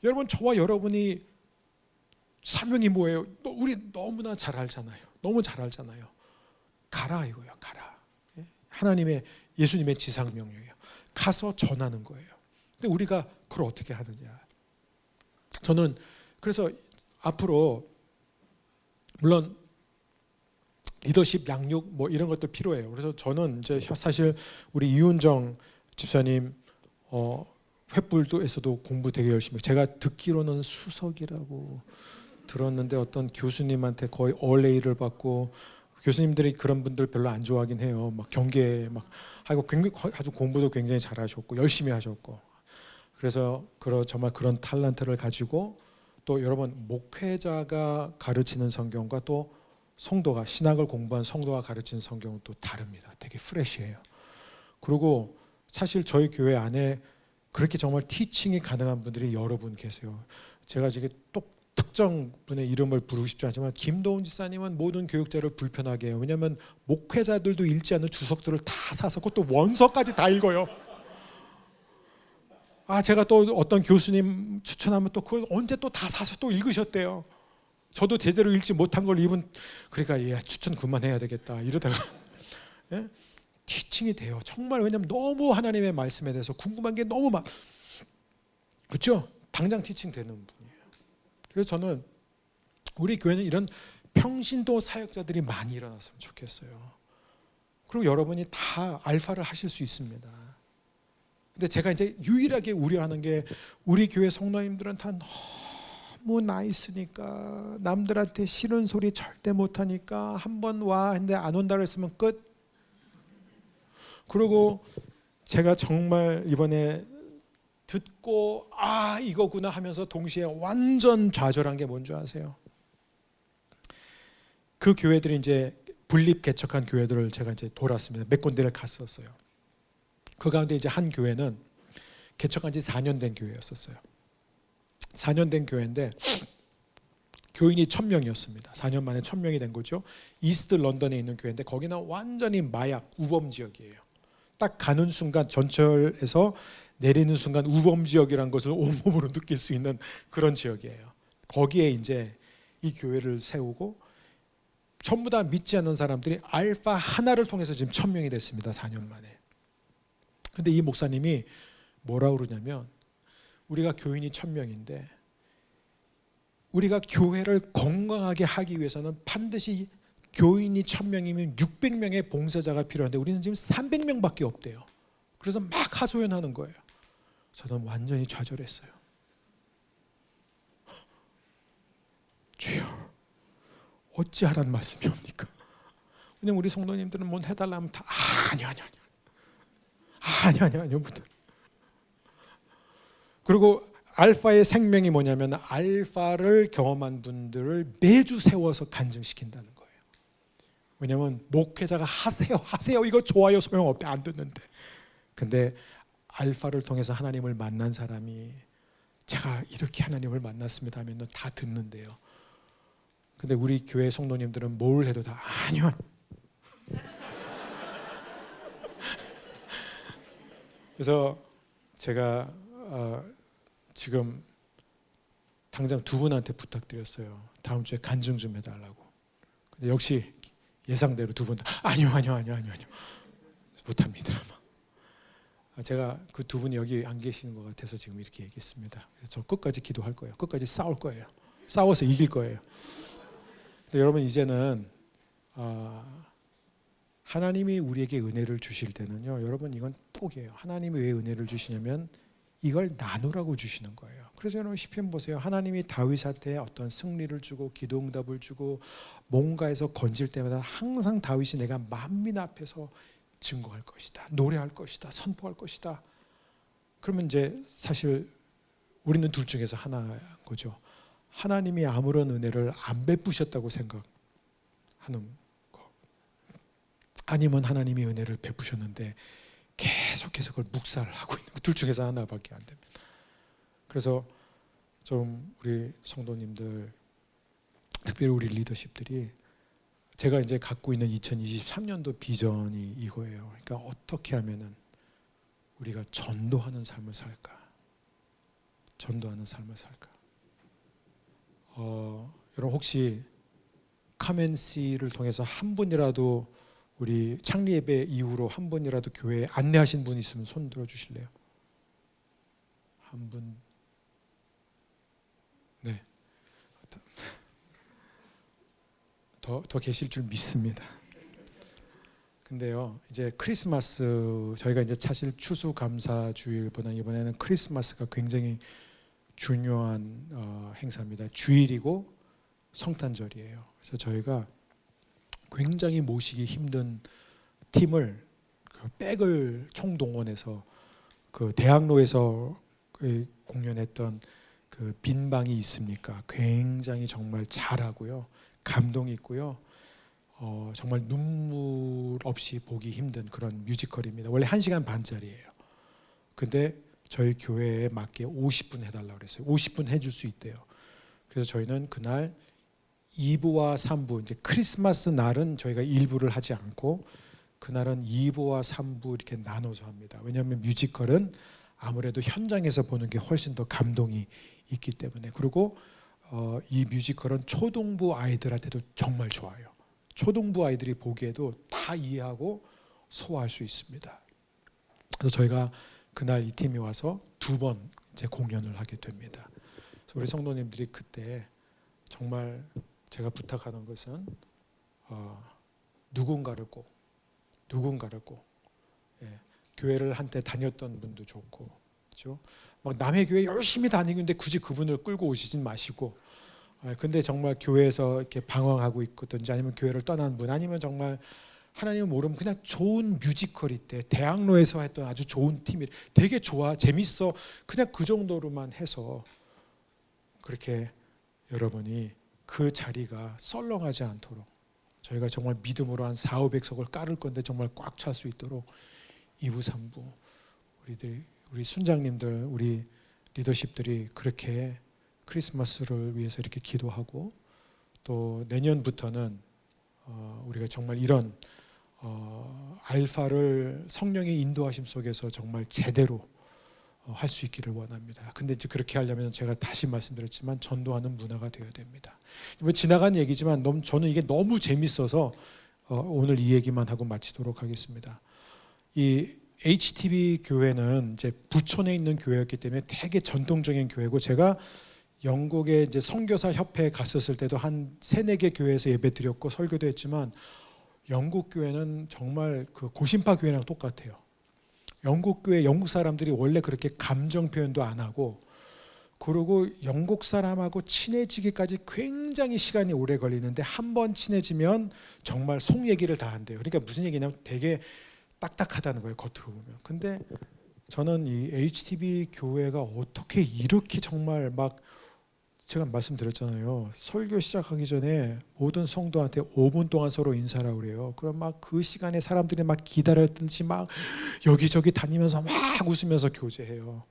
여러분 저와 여러분이 사명이 뭐예요? 우리 너무나 잘 알잖아요. 너무 잘 알잖아요. 가라 이거예요. 가라. 하나님의 예수님의 지상명령이에요. 가서 전하는 거예요. 근데 우리가 그걸 어떻게 하느냐? 저는 그래서 앞으로 물론 리더십 양육 뭐 이런 것도 필요해요. 그래서 저는 이제 사실 우리 이윤정 집사님 횃불도에서도 공부 되게 열심히 제가 듣기로는 수석이라고 들었는데 어떤 교수님한테 거의 얼레이를 받고 교수님들이 그런 분들 별로 안 좋아하긴 해요. 막 경계 막 하고 아주 공부도 굉장히 잘하셨고 열심히 하셨고. 그래서 정말 그런 탤런트를 가지고 또 여러분 목회자가 가르치는 성경과 또 성도가 신학을 공부한 성도가 가르치는 성경은 또 다릅니다. 되게 프레시해요. 그리고 사실 저희 교회 안에 그렇게 정말 티칭이 가능한 분들이 여러 분 계세요. 제가 지금 또 특정 분의 이름을 부르고 싶지 않지만 김도훈 지사님은 모든 교육자를 불편하게 해요. 왜냐하면 목회자들도 읽지 않는 주석들을 다 사서 그것도 원서까지 다 읽어요. 제가 또 어떤 교수님 추천하면 또 그걸 언제 또 다 사서 또 읽으셨대요. 저도 제대로 읽지 못한 걸 이분 그러니까 추천 그만해야 되겠다 이러다가 예? 티칭이 돼요. 정말 왜냐하면 너무 하나님의 말씀에 대해서 궁금한 게 너무 많. 그렇죠? 당장 티칭 되는 분이에요. 그래서 저는 우리 교회는 이런 평신도 사역자들이 많이 일어났으면 좋겠어요. 그리고 여러분이 다 알파를 하실 수 있습니다. 근데 제가 이제 유일하게 우려하는 게 우리 교회 성도님들은 다 너무 나이스니까 남들한테 싫은 소리 절대 못하니까 한 번 와 했는데 안 온다 그랬으면 끝. 그리고 제가 정말 이번에 듣고 이거구나 하면서 동시에 완전 좌절한 게 뭔지 아세요? 그 교회들이 이제 분립 개척한 교회들을 제가 이제 돌았습니다. 몇 군데를 갔었어요. 그 가운데 이제 한 교회는 개척한 지 4년 된 교회였었어요. 4년 된 교회인데 교인이 1000명이었습니다. 4년 만에 1000명이 된 거죠. 이스트 런던에 있는 교회인데 거기는 완전히 마약 우범 지역이에요. 딱 가는 순간 전철에서 내리는 순간 우범 지역이라는 것을 온몸으로 느낄 수 있는 그런 지역이에요. 거기에 이제 이 교회를 세우고 전부 다 믿지 않는 사람들이 알파 하나를 통해서 지금 1000명이 됐습니다. 4년 만에. 근데 이 목사님이 뭐라고 그러냐면 우리가 교인이 1000명인데 우리가 교회를 건강하게 하기 위해서는 반드시 교인이 1000명이면 600명의 봉사자가 필요한데 우리는 지금 300명밖에 없대요. 그래서 막 하소연하는 거예요. 저는 완전히 좌절했어요. 주여 어찌하란 말씀이옵니까? 왜냐면 우리 성도님들은 뭘 해달라면 다 아니요 그리고 알파의 생명이 뭐냐면 알파를 경험한 분들을 매주 세워서 간증시킨다는 거예요. 왜냐하면 목회자가 하세요 이거 좋아요 소용없대 안 듣는데. 근데 알파를 통해서 하나님을 만난 사람이 제가 이렇게 하나님을 만났습니다 하면 다 듣는데요. 근데 우리 교회 성도님들은 뭘 해도 다 아니요. 그래서 제가 지금 당장 두 분한테 부탁드렸어요. 다음 주에 간증 좀 해달라고. 근데 역시 예상대로 두 분 다 아니요 못합니다. 제가 그 두 분이 여기 안 계시는 것 같아서 지금 이렇게 얘기했습니다. 그래서 저 끝까지 기도할 거예요. 끝까지 싸울 거예요. 싸워서 이길 거예요. 근데 여러분 이제는 하나님이 우리에게 은혜를 주실 때는요, 여러분 이건 톡이에요. 하나님이 왜 은혜를 주시냐면 이걸 나누라고 주시는 거예요. 그래서 여러분 시편 보세요. 하나님이 다윗한테 어떤 승리를 주고 기도응답을 주고 뭔가에서 건질 때마다 항상 다윗이 내가 만민 앞에서 증거할 것이다, 노래할 것이다, 선포할 것이다. 그러면 이제 사실 우리는 둘 중에서 하나인 거죠. 하나님이 아무런 은혜를 안 베푸셨다고 생각하는 거, 아니면 하나님이 은혜를 베푸셨는데 계속해서 그걸 묵살을 하고 있는 거, 둘 중에서 하나밖에 안 됩니다. 그래서 좀 우리 성도님들, 특별히 우리 리더십들이 제가 이제 갖고 있는 2023년도 비전이 이거예요. 그러니까 어떻게 하면은 우리가 전도하는 삶을 살까? 전도하는 삶을 살까? 여러분 혹시 카멘시를 통해서 한 분이라도 우리 창리 예배 이후로 한 분이라도 교회에 안내하신 분 있으면 손 들어 주실래요? 한 분. 네. 더 계실 줄 믿습니다. 근데요, 이제 크리스마스 저희가 이제 사실 추수감사주일보다 이번에는 크리스마스가 굉장히 중요한 행사입니다. 주일이고 성탄절이에요. 그래서 저희가 굉장히 모시기 힘든 팀을 그 백을 총동원해서 그 대학로에서 그 공연했던 그 빈방이 있습니까? 굉장히 정말 잘하고요, 감동이 있고요. 정말 눈물 없이 보기 힘든 그런 뮤지컬입니다. 원래 1시간 반짜리예요. 근데 저희 교회에 맞게 50분 해달라고 그랬어요. 50분 해줄 수 있대요. 그래서 저희는 그날 2부와 3부, 이제 크리스마스 날은 저희가 1부를 하지 않고 그날은 2부와 3부 이렇게 나눠서 합니다. 왜냐하면 뮤지컬은 아무래도 현장에서 보는 게 훨씬 더 감동이 있기 때문에. 그리고 이 뮤지컬은 초등부 아이들한테도 정말 좋아요. 초등부 아이들이 보기에도 다 이해하고 소화할 수 있습니다. 그래서 저희가 그날 이 팀이 와서 2번 이제 공연을 하게 됩니다. 그래서 우리 성도님들이 그때 정말 제가 부탁하는 것은 누군가를 꼭 예, 교회를 한때 다녔던 분도 좋고, 그렇죠? 막 남의 교회 열심히 다니는데 굳이 그분을 끌고 오시진 마시고, 근데 정말 교회에서 이렇게 방황하고 있거든지 아니면 교회를 떠난 분, 아니면 정말 하나님을 모르면 그냥 좋은 뮤지컬이 때 대학로에서 했던 아주 좋은 팀이 되게 좋아, 재밌어, 그냥 그 정도로만 해서 그렇게 여러분이 그 자리가 썰렁하지 않도록 저희가 정말 믿음으로 한 400~500석을 깔을 건데 정말 꽉 찰 수 있도록 2부 3부 우리 순장님들, 우리 리더십들이 그렇게 크리스마스를 위해서 이렇게 기도하고, 또 내년부터는 우리가 정말 이런 알파를 성령의 인도하심 속에서 정말 제대로 할 수 있기를 원합니다. 근데 이제 그렇게 하려면 제가 다시 말씀드렸지만 전도하는 문화가 되어야 됩니다. 뭐 지나간 얘기지만 저는 이게 너무 재밌어서 오늘 이 얘기만 하고 마치도록 하겠습니다. 이 HTB 교회는 이제 부촌에 있는 교회였기 때문에 되게 전통적인 교회고, 제가 영국에 이제 선교사 협회에 갔었을 때도 한 3~4개 교회에서 예배드렸고 설교도 했지만, 영국 교회는 정말 그 고신파 교회랑 똑같아요. 영국 교회, 영국 사람들이 원래 그렇게 감정 표현도 안 하고, 그리고 영국 사람하고 친해지기까지 굉장히 시간이 오래 걸리는데 한 번 친해지면 정말 속 얘기를 다 한대요. 그러니까 무슨 얘기냐면 되게 딱딱하다는 거예요, 겉으로 보면. 근데 저는 이 HTB 교회가 어떻게 이렇게 정말 막, 제가 말씀드렸잖아요. 설교 시작하기 전에 모든 성도한테 5분 동안 서로 인사하라고 그래요. 그럼 막 그 시간에 사람들이 막 기다렸든지 막 여기저기 다니면서 막 웃으면서 교제해요.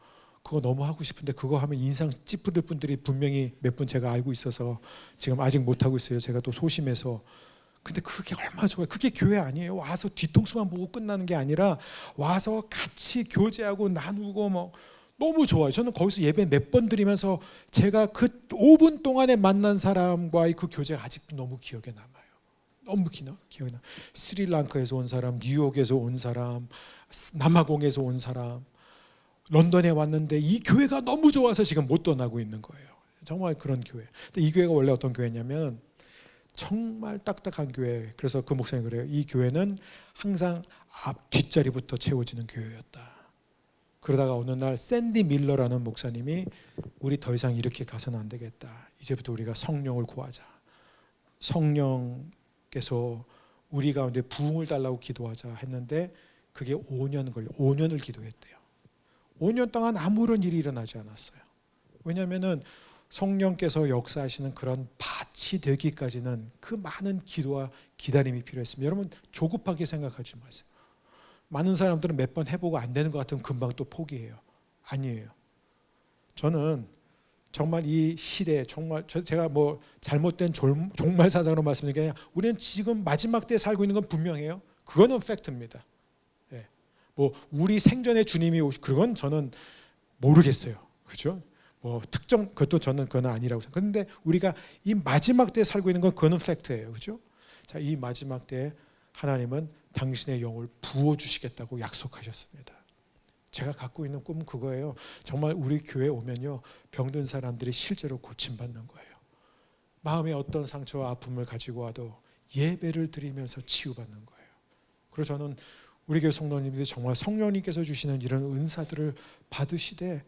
그거 너무 하고 싶은데 그거 하면 인상 찌푸릴 분들이 분명히 몇 분 제가 알고 있어서 지금 아직 못 하고 있어요. 제가 또 소심해서. 근데 그게 얼마나 좋아요. 그게 교회 아니에요. 와서 뒤통수만 보고 끝나는 게 아니라 와서 같이 교제하고 나누고 뭐 너무 좋아요. 저는 거기서 예배 몇 번 드리면서 제가 그 5분 동안에 만난 사람과의 그 교제가 아직도 너무 기억에 남아요. 너무 기억에 나. 스리랑카에서 온 사람, 뉴욕에서 온 사람, 남아공에서 온 사람, 런던에 왔는데 이 교회가 너무 좋아서 지금 못 떠나고 있는 거예요. 정말 그런 교회. 근데 이 교회가 원래 어떤 교회냐면 정말 딱딱한 교회. 그래서 그 목사님이 그래요. 이 교회는 항상 앞 뒷자리부터 채워지는 교회였다. 그러다가 어느 날 샌디 밀러라는 목사님이 우리 더 이상 이렇게 가서는 안 되겠다. 이제부터 우리가 성령을 구하자. 성령께서 우리 가운데 부흥을 달라고 기도하자 했는데 그게 5년을 기도했대요. 5년 동안 아무런 일이 일어나지 않았어요. 왜냐하면은 성령께서 역사하시는 그런 밭이 되기까지는 그 많은 기도와 기다림이 필요했습니다. 여러분 조급하게 생각하지 마세요. 많은 사람들은 몇 번 해보고 안 되는 것 같으면 금방 또 포기해요. 아니에요. 저는 정말 이 시대에 정말 제가 뭐 잘못된 종말 사상으로 말씀드리는 게 아니라 우리는 지금 마지막 때에 살고 있는 건 분명해요. 그거는 팩트입니다. 예. 뭐 우리 생전에 주님이 그건 저는 모르겠어요. 그렇죠? 뭐 특정 그것도 저는 그건 아니라고 생각해요. 그런데 우리가 이 마지막 때에 살고 있는 건 그거는 팩트예요. 그렇죠? 자, 이 마지막 때에 하나님은 당신의 영을 부어주시겠다고 약속하셨습니다. 제가 갖고 있는 꿈은 그거예요. 정말 우리 교회에 오면요, 병든 사람들이 실제로 고침받는 거예요. 마음에 어떤 상처와 아픔을 가지고 와도 예배를 드리면서 치유받는 거예요. 그래서 저는 우리 교회 성도님들이 정말 성령님께서 주시는 이런 은사들을 받으시되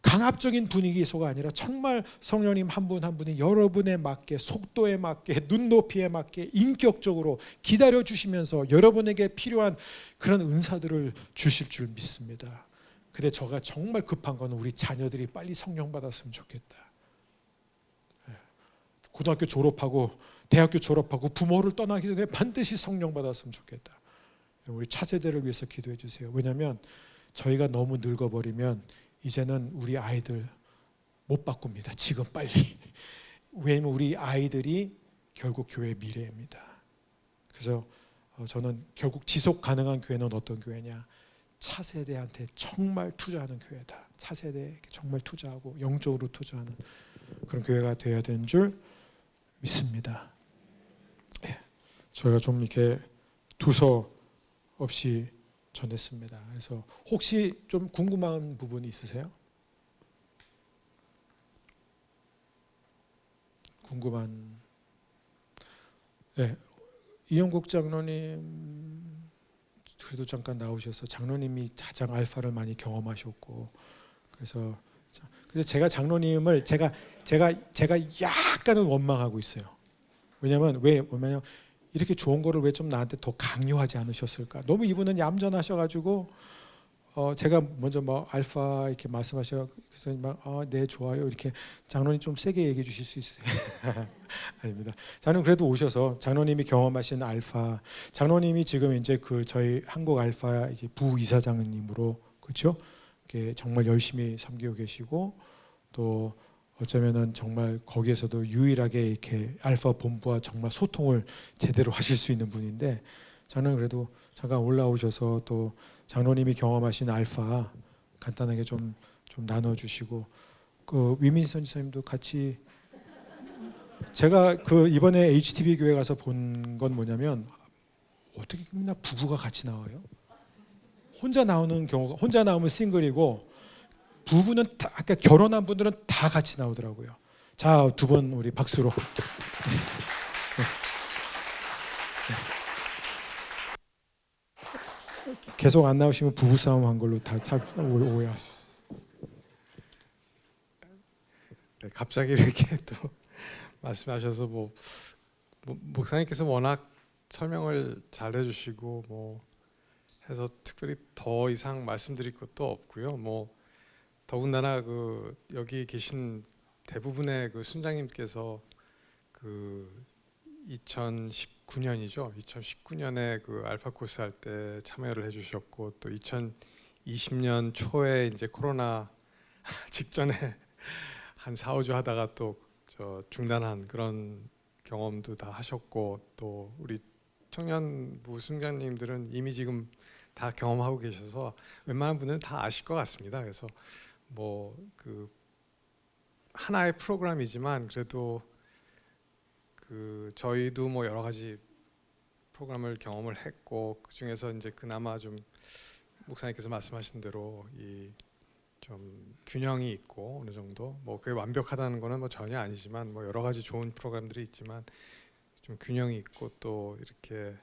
강압적인 분위기소가 아니라 정말 성령님 한 분 한 분이 여러분에 맞게, 속도에 맞게, 눈높이에 맞게 인격적으로 기다려 주시면서 여러분에게 필요한 그런 은사들을 주실 줄 믿습니다. 근데 제가 정말 급한 건 우리 자녀들이 빨리 성령 받았으면 좋겠다. 고등학교 졸업하고 대학교 졸업하고 부모를 떠나기 전에 반드시 성령 받았으면 좋겠다. 우리 차세대를 위해서 기도해 주세요. 왜냐하면 저희가 너무 늙어버리면 이제는 우리 아이들 못 바꿉니다. 지금 빨리. 왜냐하면 우리 아이들이 결국 교회의 미래입니다. 그래서 저는 결국 지속 가능한 교회는 어떤 교회냐? 차세대한테 정말 투자하는 교회다. 차세대에 정말 투자하고 영적으로 투자하는 그런 교회가 되어야 되는 줄 믿습니다. 저희가 좀 이렇게 두서 없이 전했습니다. 그래서 혹시 좀 궁금한 부분이 있으세요? 궁금한? 네, 이영국 장로님 그래도 잠깐 나오셔서 장로님이 가장 알파를 많이 경험하셨고 그래서 제가 장로님을 제가 약간은 원망하고 있어요. 왜냐면 이렇게 좋은 거를 왜 좀 나한테 더 강요하지 않으셨을까? 너무 이분은 얌전하셔가지고 제가 먼저 뭐 알파 이렇게 말씀하셔 그래서 네 좋아요 이렇게 장로님 좀 세게 얘기해 주실 수 있으세요? 아닙니다. 장로님 그래도 오셔서 장로님이 경험하신 알파 장로님이 지금 이제 그 저희 한국 알파 이제 부이사장님으로 그렇죠? 정말 열심히 섬기고 계시고 또 어쩌면은 정말 거기에서도 유일하게 이렇게 알파 본부와 정말 소통을 제대로 하실 수 있는 분인데 저는 그래도 잠깐 올라오셔서 또 장로님이 경험하신 알파 간단하게 좀 나눠주시고 그 위민선 지사님도 같이 제가 그 이번에 HTB 교회 가서 본 건 뭐냐면 어떻게 맨날 부부가 같이 나와요? 혼자 나오는 경우가 혼자 나오면 싱글이고 부부는 다 아까 결혼한 분들은 다 같이 나오더라고요. 자, 두 분 우리 박수로. 계속 안 나오시면 부부 싸움 한 걸로 다 오해할 수 있어요. 네, 갑자기 이렇게 또 말씀하셔서 목사님께서 워낙 설명을 잘 해주시고 해서 특별히 더 이상 말씀드릴 것도 없고요. 더군다나 그 여기 계신 대부분의 그 순장님께서 그 2019년이죠. 2019년에 그 알파 코스 할 때 참여를 해주셨고 또 2020년 초에 이제 코로나 직전에 한 4, 5주 하다가 또 중단한 그런 경험도 다 하셨고 또 우리 청년부 순장님들은 이미 지금 다 경험하고 계셔서 웬만한 분들은 다 아실 것 같습니다. 그래서 그 하나의 프로그램이지만 그래도 그 저희도 여러 가지 프로그램을 경험을 했고 그 중에서 이제 그나마 좀 목사님께서 말씀하신 대로 이 좀 균형이 있고 어느 정도 그게 완벽하다는 거는 전혀 아니지만 여러 가지 좋은 프로그램들이 있지만 좀 균형이 있고 또 이렇게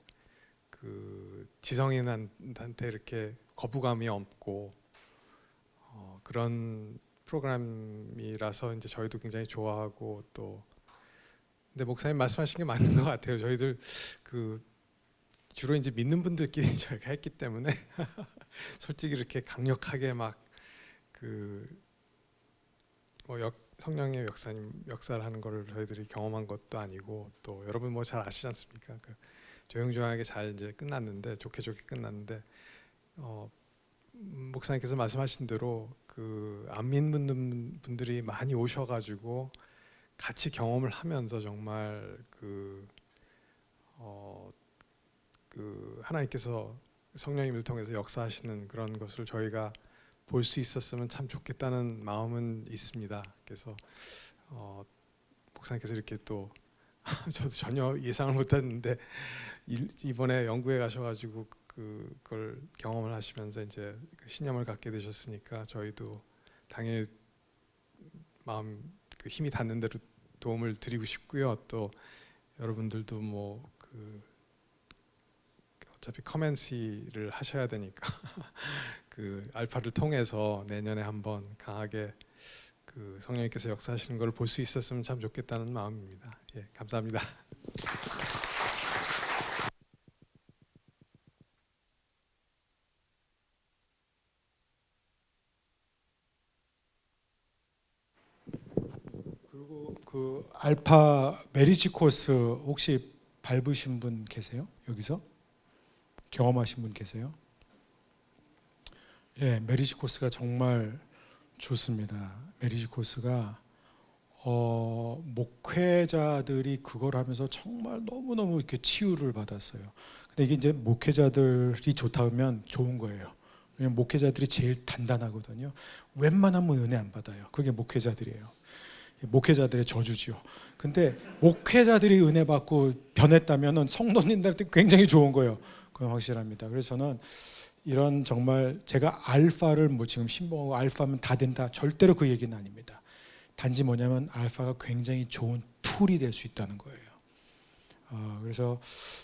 그 지성인한테 이렇게 거부감이 없고 그런 프로그램이라서 이제 저희도 굉장히 좋아하고 또 근데 목사님 말씀하신 게 맞는 것 같아요. 저희들 그 주로 이제 믿는 분들끼리 저희가 했기 때문에 솔직히 이렇게 강력하게 성령의 역사를 하는 거를 저희들이 경험한 것도 아니고 또 여러분 잘 아시지 않습니까? 조용조용하게 잘 이제 끝났는데 좋게 끝났는데 목사님께서 말씀하신 대로 그 안 믿는 분들이 많이 오셔가지고 같이 경험을 하면서 정말 그 하나님께서 성령님을 통해서 역사하시는 그런 것을 저희가 볼 수 있었으면 참 좋겠다는 마음은 있습니다. 그래서 목사님께서 이렇게 또 저도 전혀 예상을 못했는데 이번에 영국에 가셔가지고 그걸 경험을 하시면서 이제 신념을 갖게 되셨으니까 저희도 당연히 마음 힘이 닿는 대로 도움을 드리고 싶고요. 또 여러분들도 어차피 커맨시를 하셔야 되니까 그 알파를 통해서 내년에 한번 강하게 그 성령님께서 역사하시는 걸 볼 수 있었으면 참 좋겠다는 마음입니다. 예, 감사합니다. 그리고 그 알파 메리지 코스 혹시 밟으신 분 계세요? 여기서 경험하신 분 계세요? 예, 메리지 코스가 정말 좋습니다. 메리지 코스가 목회자들이 그걸 하면서 정말 너무너무 이렇게 치유를 받았어요. 근데 이게 이제 목회자들이 좋다 하면 좋은 거예요. 왜냐면 목회자들이 제일 단단하거든요. 웬만하면 은혜 안 받아요. 그게 목회자들이에요. 목회자들의 저주지요. 근데 목회자들이 은혜 받고 변했다면은 성도님들한테 굉장히 좋은 거예요. 그건 확실합니다. 그래서 저는 이런 정말 제가 알파를 뭐 지금 신봉하고 알파면 다 된다 절대로 그 얘기는 아닙니다. 단지 뭐냐면 알파가 굉장히 좋은 툴이 될 수 있다는 거예요. 그래서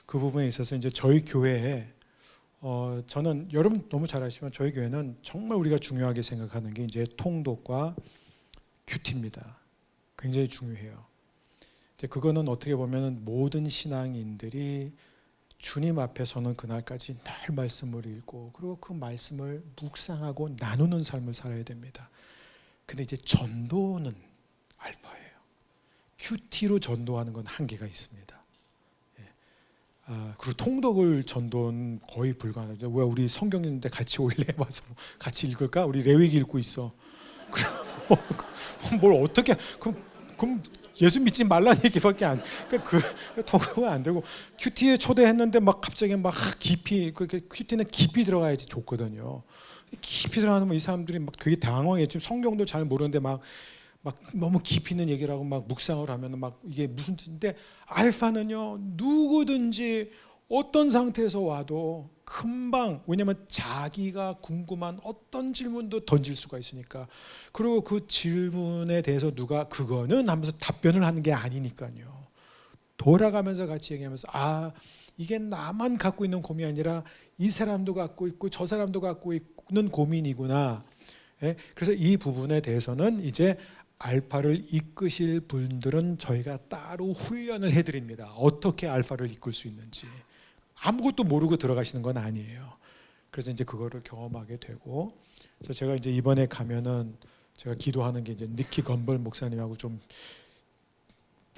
그 부분에 있어서 이제 저희 교회에 저는 여러분 너무 잘 아시지만 저희 교회는 정말 우리가 중요하게 생각하는 게 이제 통독과 큐티입니다. 굉장히 중요해요. 그거는 어떻게 보면 모든 신앙인들이 주님 앞에서는 그날까지 늘 말씀을 읽고 그리고 그 말씀을 묵상하고 나누는 삶을 살아야 됩니다. 근데 이제 전도는 알파예요. 큐티로 전도하는 건 한계가 있습니다. 그리고 통독을 전도는 거의 불가능하죠. 왜 우리 성경 읽는데 같이 올래 와서 같이 읽을까? 우리 레위기 읽고 있어. 그럼 뭘 어떻게? 그럼 예수 믿지 말라는 얘기밖에 안. 그 통독은 안 되고 큐티에 초대했는데 막 갑자기 막 깊이 큐티는 깊이 들어가야지 좋거든요. 깊이 들어가면 이 사람들이 막 되게 당황해. 지금 성경도 잘 모르는데 막 너무 깊이 있는 얘기를 하고 막 묵상을 하면 막 이게 무슨 뜻인데 알파는요 누구든지 어떤 상태에서 와도 금방 왜냐하면 자기가 궁금한 어떤 질문도 던질 수가 있으니까 그리고 그 질문에 대해서 누가 그거는 하면서 답변을 하는 게 아니니까요. 돌아가면서 같이 얘기하면서 이게 나만 갖고 있는 고민이 아니라 이 사람도 갖고 있고 저 사람도 갖고 있는 고민이구나. 그래서 이 부분에 대해서는 이제 알파를 이끄실 분들은 저희가 따로 훈련을 해드립니다. 어떻게 알파를 이끌 수 있는지 아무것도 모르고 들어가시는 건 아니에요. 그래서 이제 그거를 경험하게 되고, 그래서 제가 이제 이번에 가면은 제가 기도하는 게 이제 니키 건벌 목사님하고 좀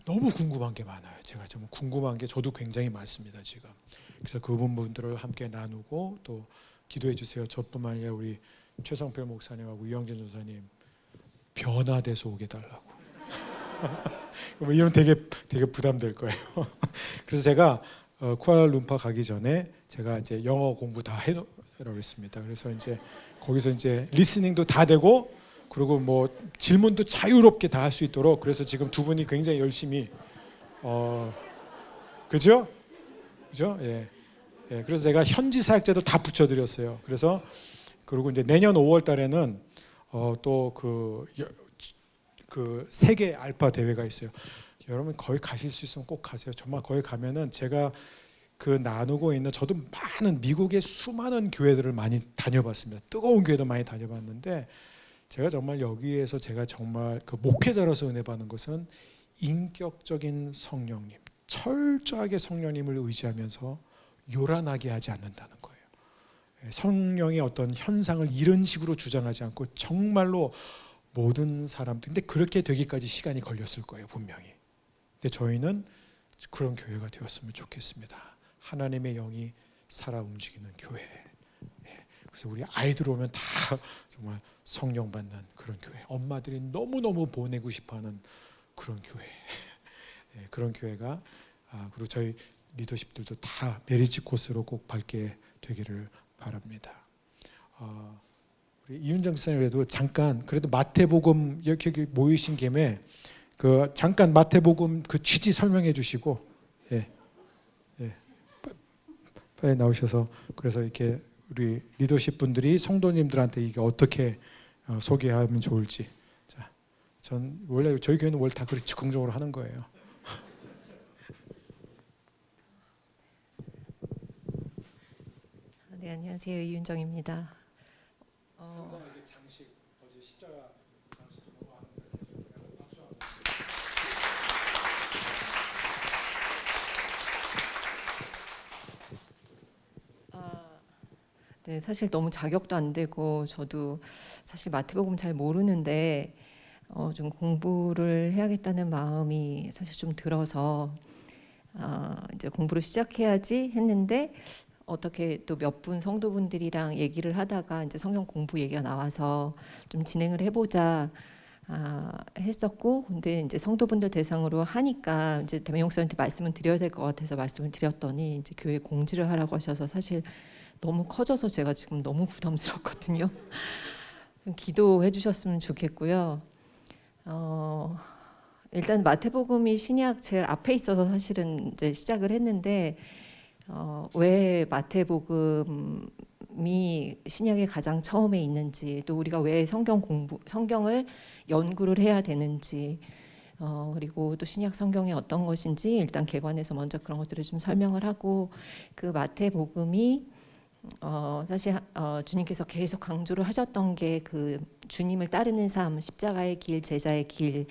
너무 궁금한 게 많아요. 제가 좀 궁금한 게 저도 굉장히 많습니다 지금. 그래서 그 부분들을 함께 나누고 또 기도해 주세요. 저뿐만 아니라 우리 최성필 목사님하고 이영진 전사님 변화돼서 오게 달라고. 뭐 이러면 되게 부담될 거예요. 그래서 제가 쿠알라룸푸르 가기 전에 제가 이제 영어 공부 다 해놓으라고 했습니다. 그래서 이제 거기서 이제 리스닝도 다 되고 그리고 뭐 질문도 자유롭게 다 할 수 있도록 그래서 지금 두 분이 굉장히 열심히 그죠? 예. 그래서 제가 현지 사역자도 다 붙여드렸어요. 그래서 그리고 이제 내년 5월 달에는 또 그 세계 알파 대회가 있어요. 여러분 거기 가실 수 있으면 꼭 가세요. 정말 거기 가면은 제가 그 나누고 있는 저도 많은 미국의 수많은 교회들을 많이 다녀봤습니다. 뜨거운 교회도 많이 다녀봤는데 제가 정말 여기에서 제가 정말 그 목회자로서 은혜 받는 것은 인격적인 성령님, 철저하게 성령님을 의지하면서 요란하게 하지 않는다는 거예요. 성령의 어떤 현상을 이런 식으로 주장하지 않고 정말로 모든 사람들, 근데 그렇게 되기까지 시간이 걸렸을 거예요 분명히. 근데 저희는 그런 교회가 되었으면 좋겠습니다. 하나님의 영이 살아 움직이는 교회. 그래서 우리 아이들 오면 다 정말 성령 받는 그런 교회. 엄마들이 너무너무 보내고 싶어하는 그런 교회. 그런 교회가 그리고 저희 리더십들도 다 메리지 코스로 꼭 밟게 되기를 바랍니다. 우리 이윤정 목사님도 잠깐 그래도 마태복음 여기 모이신 김에 그 잠깐 마태복음 그 취지 설명해 주시고 빨리 나오셔서 그래서 이렇게 우리 리더십 분들이 성도님들한테 이게 어떻게 소개하면 좋을지. 자, 전 원래 저희 교회는 원래 다 그렇게 즉흥적으로 하는 거예요. 네, 안녕하세요. 이윤정입니다. 항상 이게 장식 어제 십자가 장식 넘어가는 네, 사실 너무 자격도 안 되고 저도 사실 마태복음 잘 모르는데 좀 공부를 해야겠다는 마음이 사실 좀 들어서 이제 공부를 시작해야지 했는데 어떻게 또 몇 분 성도분들이랑 얘기를 하다가 이제 성경 공부 얘기가 나와서 좀 진행을 해보자 했었고, 근데 이제 성도분들 대상으로 하니까 이제 대면 목사님한테 말씀을 드려야 될 것 같아서 말씀을 드렸더니 이제 교회 공지를 하라고 하셔서 사실 너무 커져서 제가 지금 너무 부담스럽거든요. 좀 기도해 주셨으면 좋겠고요. 일단 마태복음이 신약 제일 앞에 있어서 사실은 이제 시작을 했는데 왜 마태복음이 신약에 가장 처음에 있는지, 또 우리가 왜 성경을 연구를 해야 되는지, 그리고 또 신약 성경이 어떤 것인지 일단 개관해서 먼저 그런 것들을 좀 설명을 하고, 그 마태복음이 사실 주님께서 계속 강조를 하셨던 게 그 주님을 따르는 삶, 십자가의 길, 제자의 길,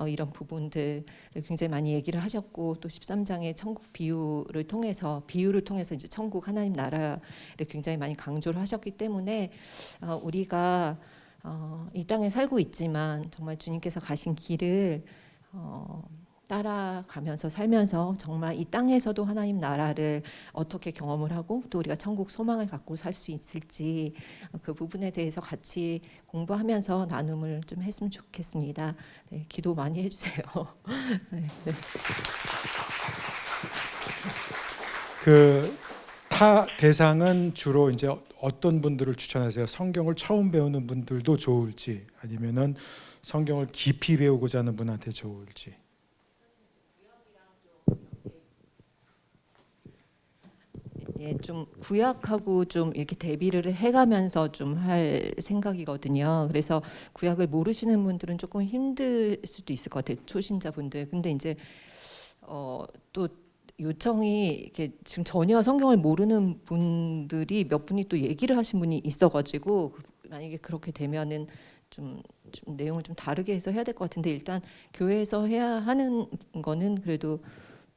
이런 부분들을 굉장히 많이 얘기를 하셨고, 또 13장의 천국 비유를 통해서 이제 천국 하나님 나라를 굉장히 많이 강조를 하셨기 때문에 우리가 이 땅에 살고 있지만 정말 주님께서 가신 길을 따라가면서 살면서 정말 이 땅에서도 하나님 나라를 어떻게 경험을 하고 또 우리가 천국 소망을 갖고 살 수 있을지 그 부분에 대해서 같이 공부하면서 나눔을 좀 했으면 좋겠습니다. 네, 기도 많이 해주세요. 네, 네. 그 타 대상은 주로 이제 어떤 분들을 추천하세요? 성경을 처음 배우는 분들도 좋을지, 아니면은 성경을 깊이 배우고자 하는 분한테 좋을지. 예, 좀 구약하고 좀 이렇게 대비를 해가면서 좀 할 생각이거든요. 그래서 구약을 모르시는 분들은 조금 힘들 수도 있을 것 같아요. 초신자분들. 근데 이제 또 요청이 이렇게 지금 전혀 성경을 모르는 분들이 몇 분이 또 얘기를 하신 분이 있어가지고 만약에 그렇게 되면은 좀 내용을 좀 다르게 해서 해야 될 것 같은데, 일단 교회에서 해야 하는 거는 그래도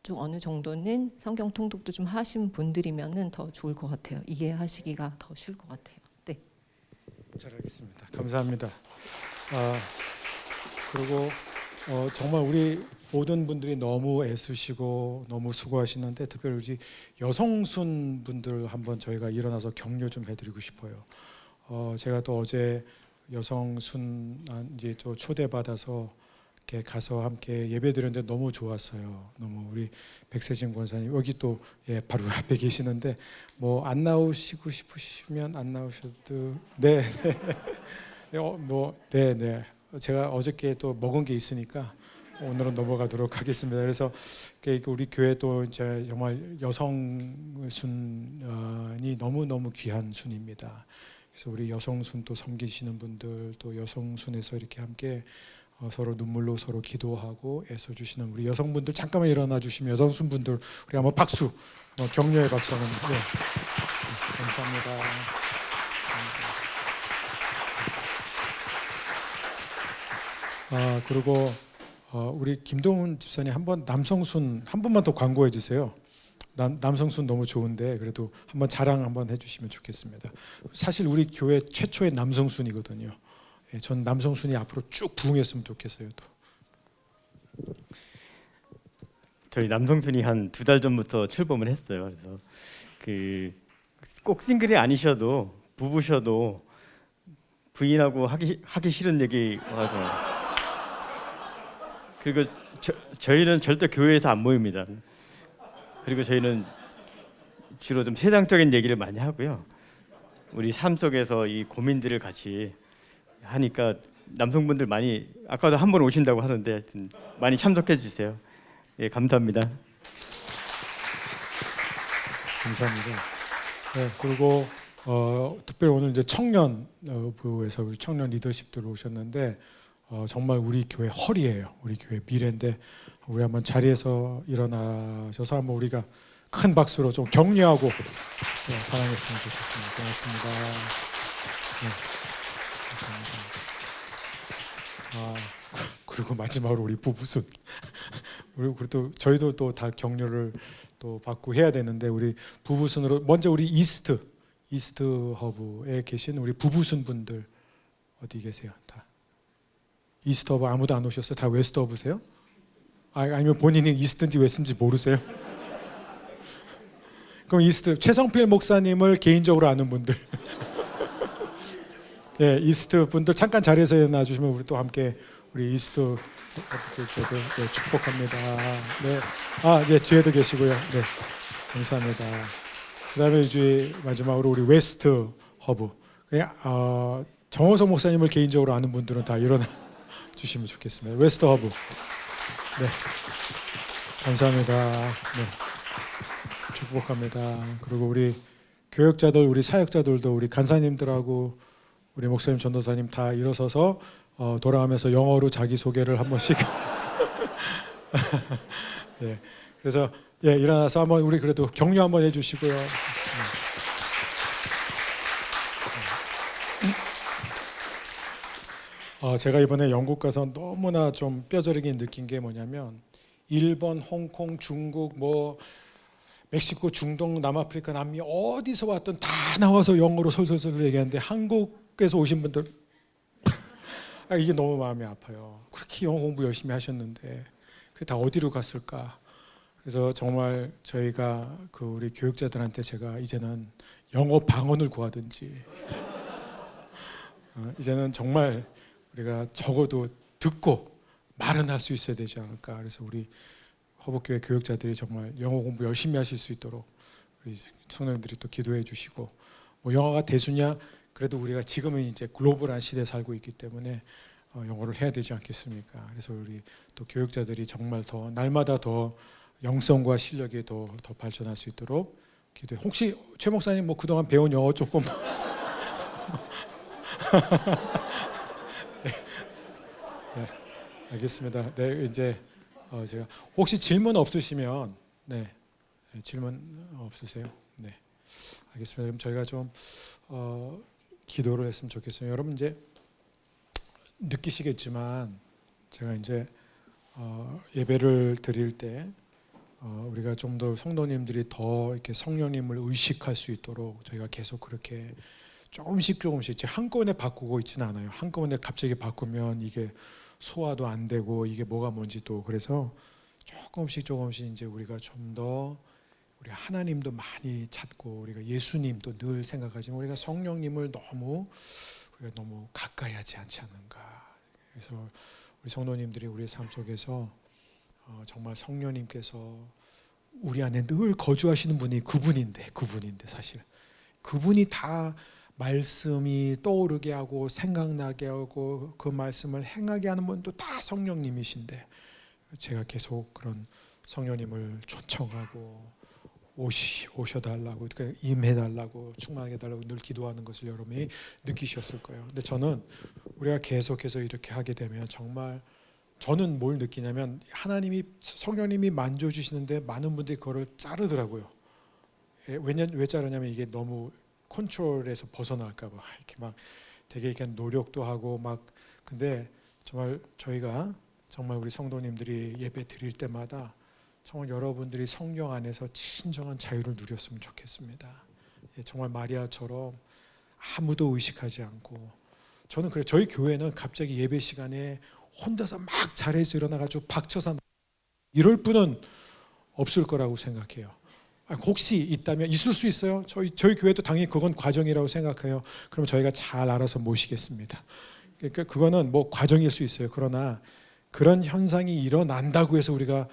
좀 어느 정도는 성경 통독도 좀 하신 분들이면은 더 좋을 것 같아요. 이해하시기가 더 쉬울 것 같아요. 네. 잘 알겠습니다. 감사합니다. 그리고 정말 우리 모든 분들이 너무 애쓰시고 너무 수고하시는데, 특별히 우리 여성순 분들 한번 저희가 일어나서 격려 좀 해드리고 싶어요. 제가 또 어제 여성순 이제 또 초대받아서 이렇게 가서 함께 예배드렸는데 너무 좋았어요. 너무 우리 백세진 권사님 여기 또 바로 앞에 계시는데 뭐 안 나오시고 싶으시면 안 나오셔도 네. 네. 제가 어저께 또 먹은 게 있으니까 오늘은 넘어가도록 하겠습니다. 그래서 우리 교회 또 이제 정말 여성 순이 너무 귀한 순입니다. 그래서 우리 여성 순 또 섬기시는 분들, 또 여성 순에서 이렇게 함께 서로 눈물로 서로 기도하고 애써주시는 우리 여성분들 잠깐만 일어나 주시면, 여성순분들 우리 한번 박수, 격려의 박수 한번. 네. 감사합니다. 그리고 우리 김동훈 집사님 한번 남성순 한 번만 더 광고해 주세요. 남성순 너무 좋은데 그래도 한번 자랑 한번 해주시면 좋겠습니다. 사실 우리 교회 최초의 남성순이거든요. 전 남성순이 앞으로 쭉 부흥했으면 좋겠어요. 또 저희 남성순이 한 2달 전부터 출범을 했어요. 그래서 꼭 싱글이 아니셔도 부부셔도 부인하고 하기 싫은 얘기 와서, 그리고 저희는 절대 교회에서 안 모입니다. 그리고 저희는 주로 좀 세상적인 얘기를 많이 하고요. 우리 삶 속에서 이 고민들을 같이 하니까 남성분들 많이, 아까도 한 번 오신다고 하는데 하여튼 많이 참석해 주세요. 예, 감사합니다. 감사합니다. 네, 그리고 특별히 오늘 이제 청년 부에서 우리 청년 리더십들 오셨는데 정말 우리 교회 허리예요. 우리 교회 미래인데 우리 한번 자리에서 일어나셔서 한번 우리가 큰 박수로 좀 격려하고 사랑했으면 좋겠습니다. 고맙습니다. 네, 감사합니다. 그리고 마지막으로 우리 부부순. 그리고 또 저희도 또 다 격려를 또 받고 해야 되는데, 우리 부부순으로 먼저 우리 이스트 이스트 허브에 계신 우리 부부순 분들 어디 계세요? 다 이스트 허브 아무도 안 오셨어요? 다 웨스트 허브세요? 아니면 본인이 이스트인지 웨스트인지 모르세요? 그럼 이스트 최성필 목사님을 개인적으로 아는 분들, 네, 이스트 분들 잠깐 자리에서 일어나 주시면 우리 또 함께 우리 이스트 분들께도 네, 축복합니다. 네, 네, 뒤에도 계시고요. 네, 감사합니다. 그다음에 이제 마지막으로 우리 웨스트 허브, 그냥 정호성 목사님을 개인적으로 아는 분들은 다 일어나 주시면 좋겠습니다. 웨스트 허브, 네, 감사합니다. 네. 축복합니다. 그리고 우리 교역자들, 우리 사역자들도 우리 간사님들하고 우리 목사님, 전도사님 다 일어서서 돌아가면서 영어로 자기 소개를 한 번씩. 네, 그래서 예, 일어나서 한번 우리 그래도 격려 한번 해주시고요. 제가 이번에 영국 가서 너무나 좀 뼈저리게 느낀 게 뭐냐면 일본, 홍콩, 중국, 뭐 멕시코, 중동, 남아프리카, 남미 어디서 왔든 다 나와서 영어로 솔솔솔 얘기하는데 한국에서 오신 분들 이게 너무 마음이 아파요. 그렇게 영어 공부 열심히 하셨는데 그게 다 어디로 갔을까? 그래서 정말 저희가 그 우리 교육자들한테 제가 이제는 영어 방언을 구하든지 이제는 정말 우리가 적어도 듣고 말은 할 수 있어야 되지 않을까. 그래서 우리 허복교회 교육자들이 정말 영어 공부 열심히 하실 수 있도록 우리 청년들이 또 기도해 주시고, 뭐 영어가 대수냐? 그래도 우리가 지금은 이제 글로벌한 시대에 살고 있기 때문에 영어를 해야 되지 않겠습니까? 그래서 우리 또 교육자들이 정말 더 날마다 더 영성과 실력이 더 발전할 수 있도록 기도해. 혹시 최 목사님 뭐 그동안 배운 영어 조금 네, 알겠습니다. 네, 이제 제가 혹시 질문 없으시면 질문 없으세요? 네, 알겠습니다. 그럼 저희가 좀 기도를 했으면 좋겠어요. 여러분 이제 느끼시겠지만 제가 이제 예배를 드릴 때 우리가 좀 더 성도님들이 더 이렇게 성령님을 의식할 수 있도록 저희가 계속 그렇게 조금씩 한꺼번에 바꾸고 있지는 않아요. 한꺼번에 갑자기 바꾸면 이게 소화도 안 되고 이게 뭐가 뭔지 또 그래서 조금씩 이제 우리가 좀 더 우리 하나님도 많이 찾고 우리가 예수님도 늘 생각하지만 우리가 성령님을 우리가 너무 가까이 하지 않지 않는가. 그래서 우리 성도님들이 우리의 삶 속에서 정말 성령님께서 우리 안에 늘 거주하시는 분이 그분인데 사실 그분이 다 말씀이 떠오르게 하고 생각나게 하고 그 말씀을 행하게 하는 분도 다 성령님이신데 제가 계속 그런 성령님을 초청하고 오셔달라고 그러니까 임해달라고 충만하게 해달라고 늘 기도하는 것을 여러분이 느끼셨을 거예요. 근데 저는 우리가 계속해서 이렇게 하게 되면 정말 저는 뭘 느끼냐면 성령님이 만져주시는데 많은 분들이 그거를 자르더라고요. 왜 자르냐면 이게 너무 컨트롤에서 벗어날까 봐 이렇게 막 되게 이렇게 노력도 하고 막 근데 정말 저희가 정말 우리 성도님들이 예배 드릴 때마다 정말 여러분들이 성령 안에서 진정한 자유를 누렸으면 좋겠습니다. 정말 마리아처럼 아무도 의식하지 않고 저는 그래 저희 교회는 갑자기 예배 시간에 혼자서 막 자리에서 일어나가지고 박쳐서 이럴 분은 없을 거라고 생각해요. 혹시 있다면 있을 수 있어요. 저희 교회도 당연히 그건 과정이라고 생각해요. 그럼 저희가 잘 알아서 모시겠습니다. 그러니까 그거는 뭐 과정일 수 있어요. 그러나 그런 현상이 일어난다고 해서 우리가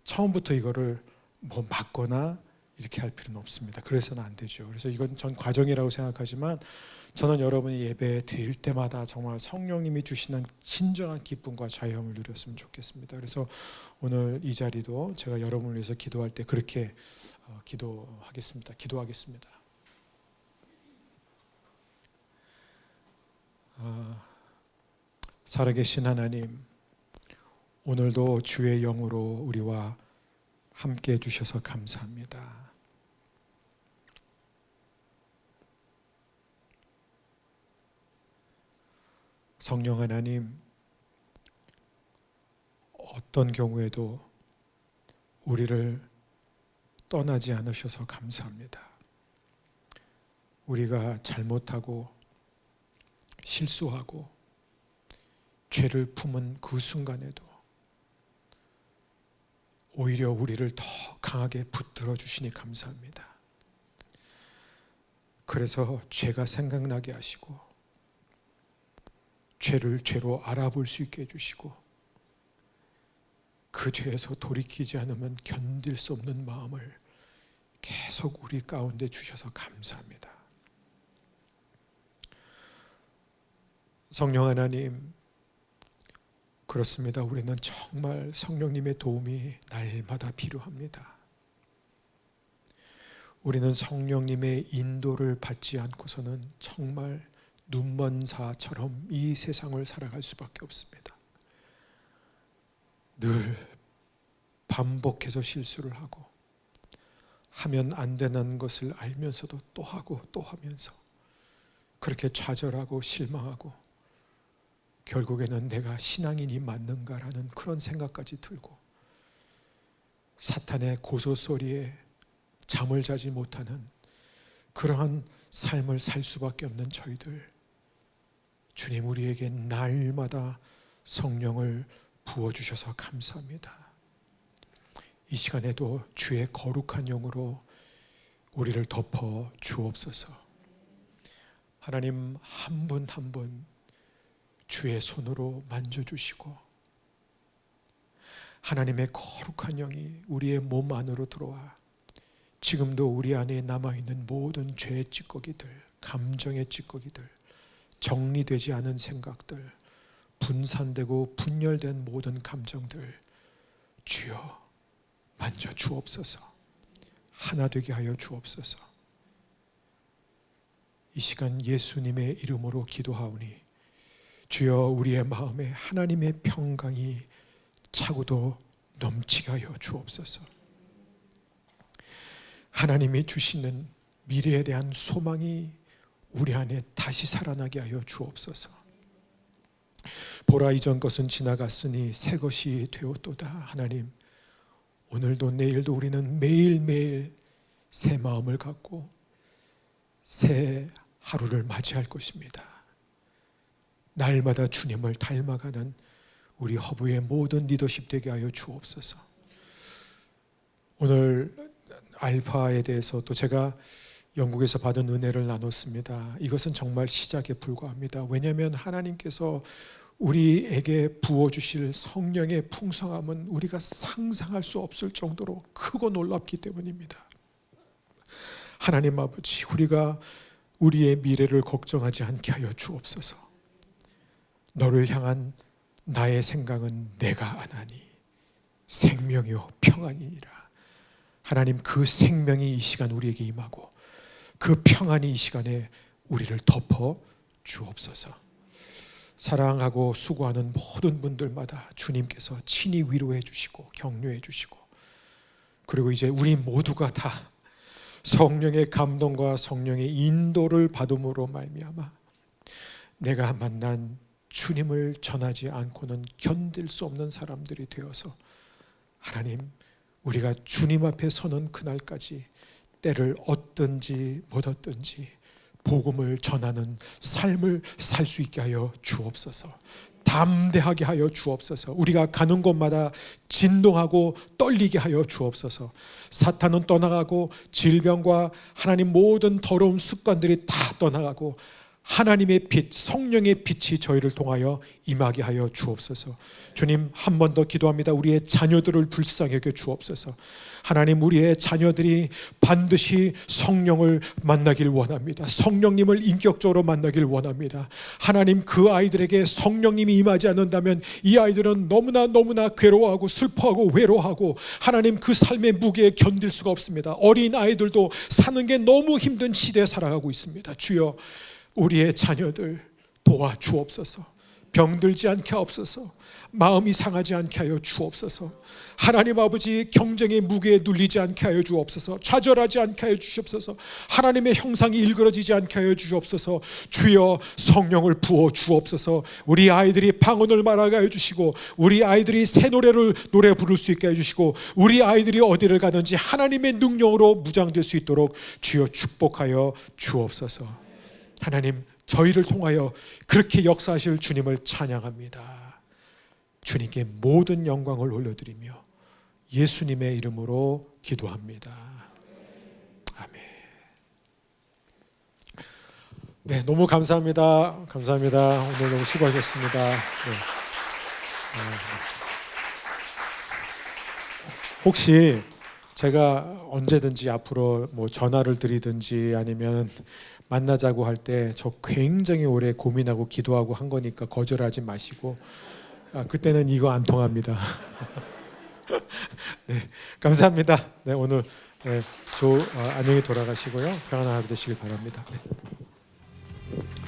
처음부터 이거를 뭐 막거나 이렇게 할 필요는 없습니다. 그래서는 안 되죠. 그래서 이건 전 과정이라고 생각하지만 저는 여러분이 예배 드릴 때마다 정말 성령님이 주시는 진정한 기쁨과 자유함을 누렸으면 좋겠습니다. 그래서 오늘 이 자리도 제가 여러분을 위해서 기도할 때 그렇게 기도하겠습니다. 살아계신 하나님, 오늘도 주의 영으로 우리와 함께 해주셔서 감사합니다. 성령 하나님, 어떤 경우에도 우리를 떠나지 않으셔서 감사합니다. 우리가 잘못하고 실수하고 죄를 품은 그 순간에도 오히려 우리를 더 강하게 붙들어 주시니 감사합니다. 그래서 죄가 생각나게 하시고 죄를 죄로 알아볼 수 있게 해주시고 그 죄에서 돌이키지 않으면 견딜 수 없는 마음을 계속 우리 가운데 주셔서 감사합니다. 성령 하나님, 그렇습니다. 우리는 정말 성령님의 도움이 날마다 필요합니다. 우리는 성령님의 인도를 받지 않고서는 정말 눈먼 사처럼 이 세상을 살아갈 수밖에 없습니다. 늘 반복해서 실수를 하고 하면 안 되는 것을 알면서도 또 하고 또 하면서 그렇게 좌절하고 실망하고 결국에는 내가 신앙인이 맞는가라는 그런 생각까지 들고 사탄의 고소소리에 잠을 자지 못하는 그러한 삶을 살 수밖에 없는 저희들, 주님 우리에게 날마다 성령을 부어주셔서 감사합니다. 이 시간에도 주의 거룩한 영으로 우리를 덮어 주옵소서. 하나님 한 분 한 분 주의 손으로 만져주시고 하나님의 거룩한 영이 우리의 몸 안으로 들어와 지금도 우리 안에 남아있는 모든 죄의 찌꺼기들, 감정의 찌꺼기들, 정리되지 않은 생각들, 분산되고 분열된 모든 감정들 주여 만져 주옵소서. 하나 되게 하여 주옵소서. 이 시간 예수님의 이름으로 기도하오니 주여 우리의 마음에 하나님의 평강이 차고도 넘치게 하여 주옵소서. 하나님이 주시는 미래에 대한 소망이 우리 안에 다시 살아나게 하여 주옵소서. 보라 이전 것은 지나갔으니 새 것이 되었도다. 하나님 오늘도 내일도 우리는 매일매일 새 마음을 갖고 새 하루를 맞이할 것입니다. 날마다 주님을 닮아가는 우리 허브의 모든 리더십 되게 하여 주옵소서. 오늘 알파에 대해서 또 제가 영국에서 받은 은혜를 나눴습니다. 이것은 정말 시작에 불과합니다. 왜냐하면 하나님께서 우리에게 부어주실 성령의 풍성함은 우리가 상상할 수 없을 정도로 크고 놀랍기 때문입니다. 하나님 아버지, 우리가 우리의 미래를 걱정하지 않게 하여 주옵소서. 너를 향한 나의 생각은 내가 아나니 생명이요 평안이니라. 하나님 그 생명이 이 시간 우리에게 임하고 그 평안이 이 시간에 우리를 덮어 주옵소서. 사랑하고 수고하는 모든 분들마다 주님께서 친히 위로해 주시고 격려해 주시고 그리고 이제 우리 모두가 다 성령의 감동과 성령의 인도를 받음으로 말미암아 내가 만난 주님을 전하지 않고는 견딜 수 없는 사람들이 되어서 하나님 우리가 주님 앞에 서는 그날까지 때를 얻든지 못 얻든지 복음을 전하는 삶을 살 수 있게 하여 주옵소서. 담대하게 하여 주옵소서. 우리가 가는 곳마다 진동하고 떨리게 하여 주옵소서. 사탄은 떠나가고 질병과 하나님 모든 더러운 습관들이 다 떠나가고 하나님의 빛, 성령의 빛이 저희를 통하여 임하게 하여 주옵소서. 주님 한 번 더 기도합니다. 우리의 자녀들을 불쌍히 여겨 주옵소서. 하나님 우리의 자녀들이 반드시 성령을 만나길 원합니다. 성령님을 인격적으로 만나길 원합니다. 하나님 그 아이들에게 성령님이 임하지 않는다면 이 아이들은 너무나 괴로워하고 슬퍼하고 외로워하고 하나님 그 삶의 무게에 견딜 수가 없습니다. 어린 아이들도 사는 게 너무 힘든 시대에 살아가고 있습니다. 주여 우리의 자녀들 도와주옵소서. 병들지 않게 하옵소서. 마음이 상하지 않게 하여 주옵소서. 하나님 아버지, 경쟁의 무게에 눌리지 않게 하여 주옵소서. 좌절하지 않게 하여 주옵소서. 하나님의 형상이 일그러지지 않게 하여 주옵소서. 주여, 성령을 부어 주옵소서. 우리 아이들이 방언을 말하게 하여 주시고, 우리 아이들이 새 노래를 노래 부를 수 있게 해주시고, 우리 아이들이 어디를 가든지 하나님의 능력으로 무장될 수 있도록 주여 축복하여 주옵소서. 하나님, 저희를 통하여 그렇게 역사하실 주님을 찬양합니다. 주님께 모든 영광을 올려드리며 예수님의 이름으로 기도합니다. 아멘. 네, 너무 감사합니다. 감사합니다. 오늘 너무 수고하셨습니다. 네. 혹시 제가 언제든지 앞으로 뭐 전화를 드리든지 아니면 만나자고 할 때 저 굉장히 오래 고민하고 기도하고 한 거니까 거절하지 마시고, 그때는 이거 안 통합니다. 네, 감사합니다. 네, 오늘 안녕히 돌아가시고요. 평안한 하루 되시길 바랍니다. 네.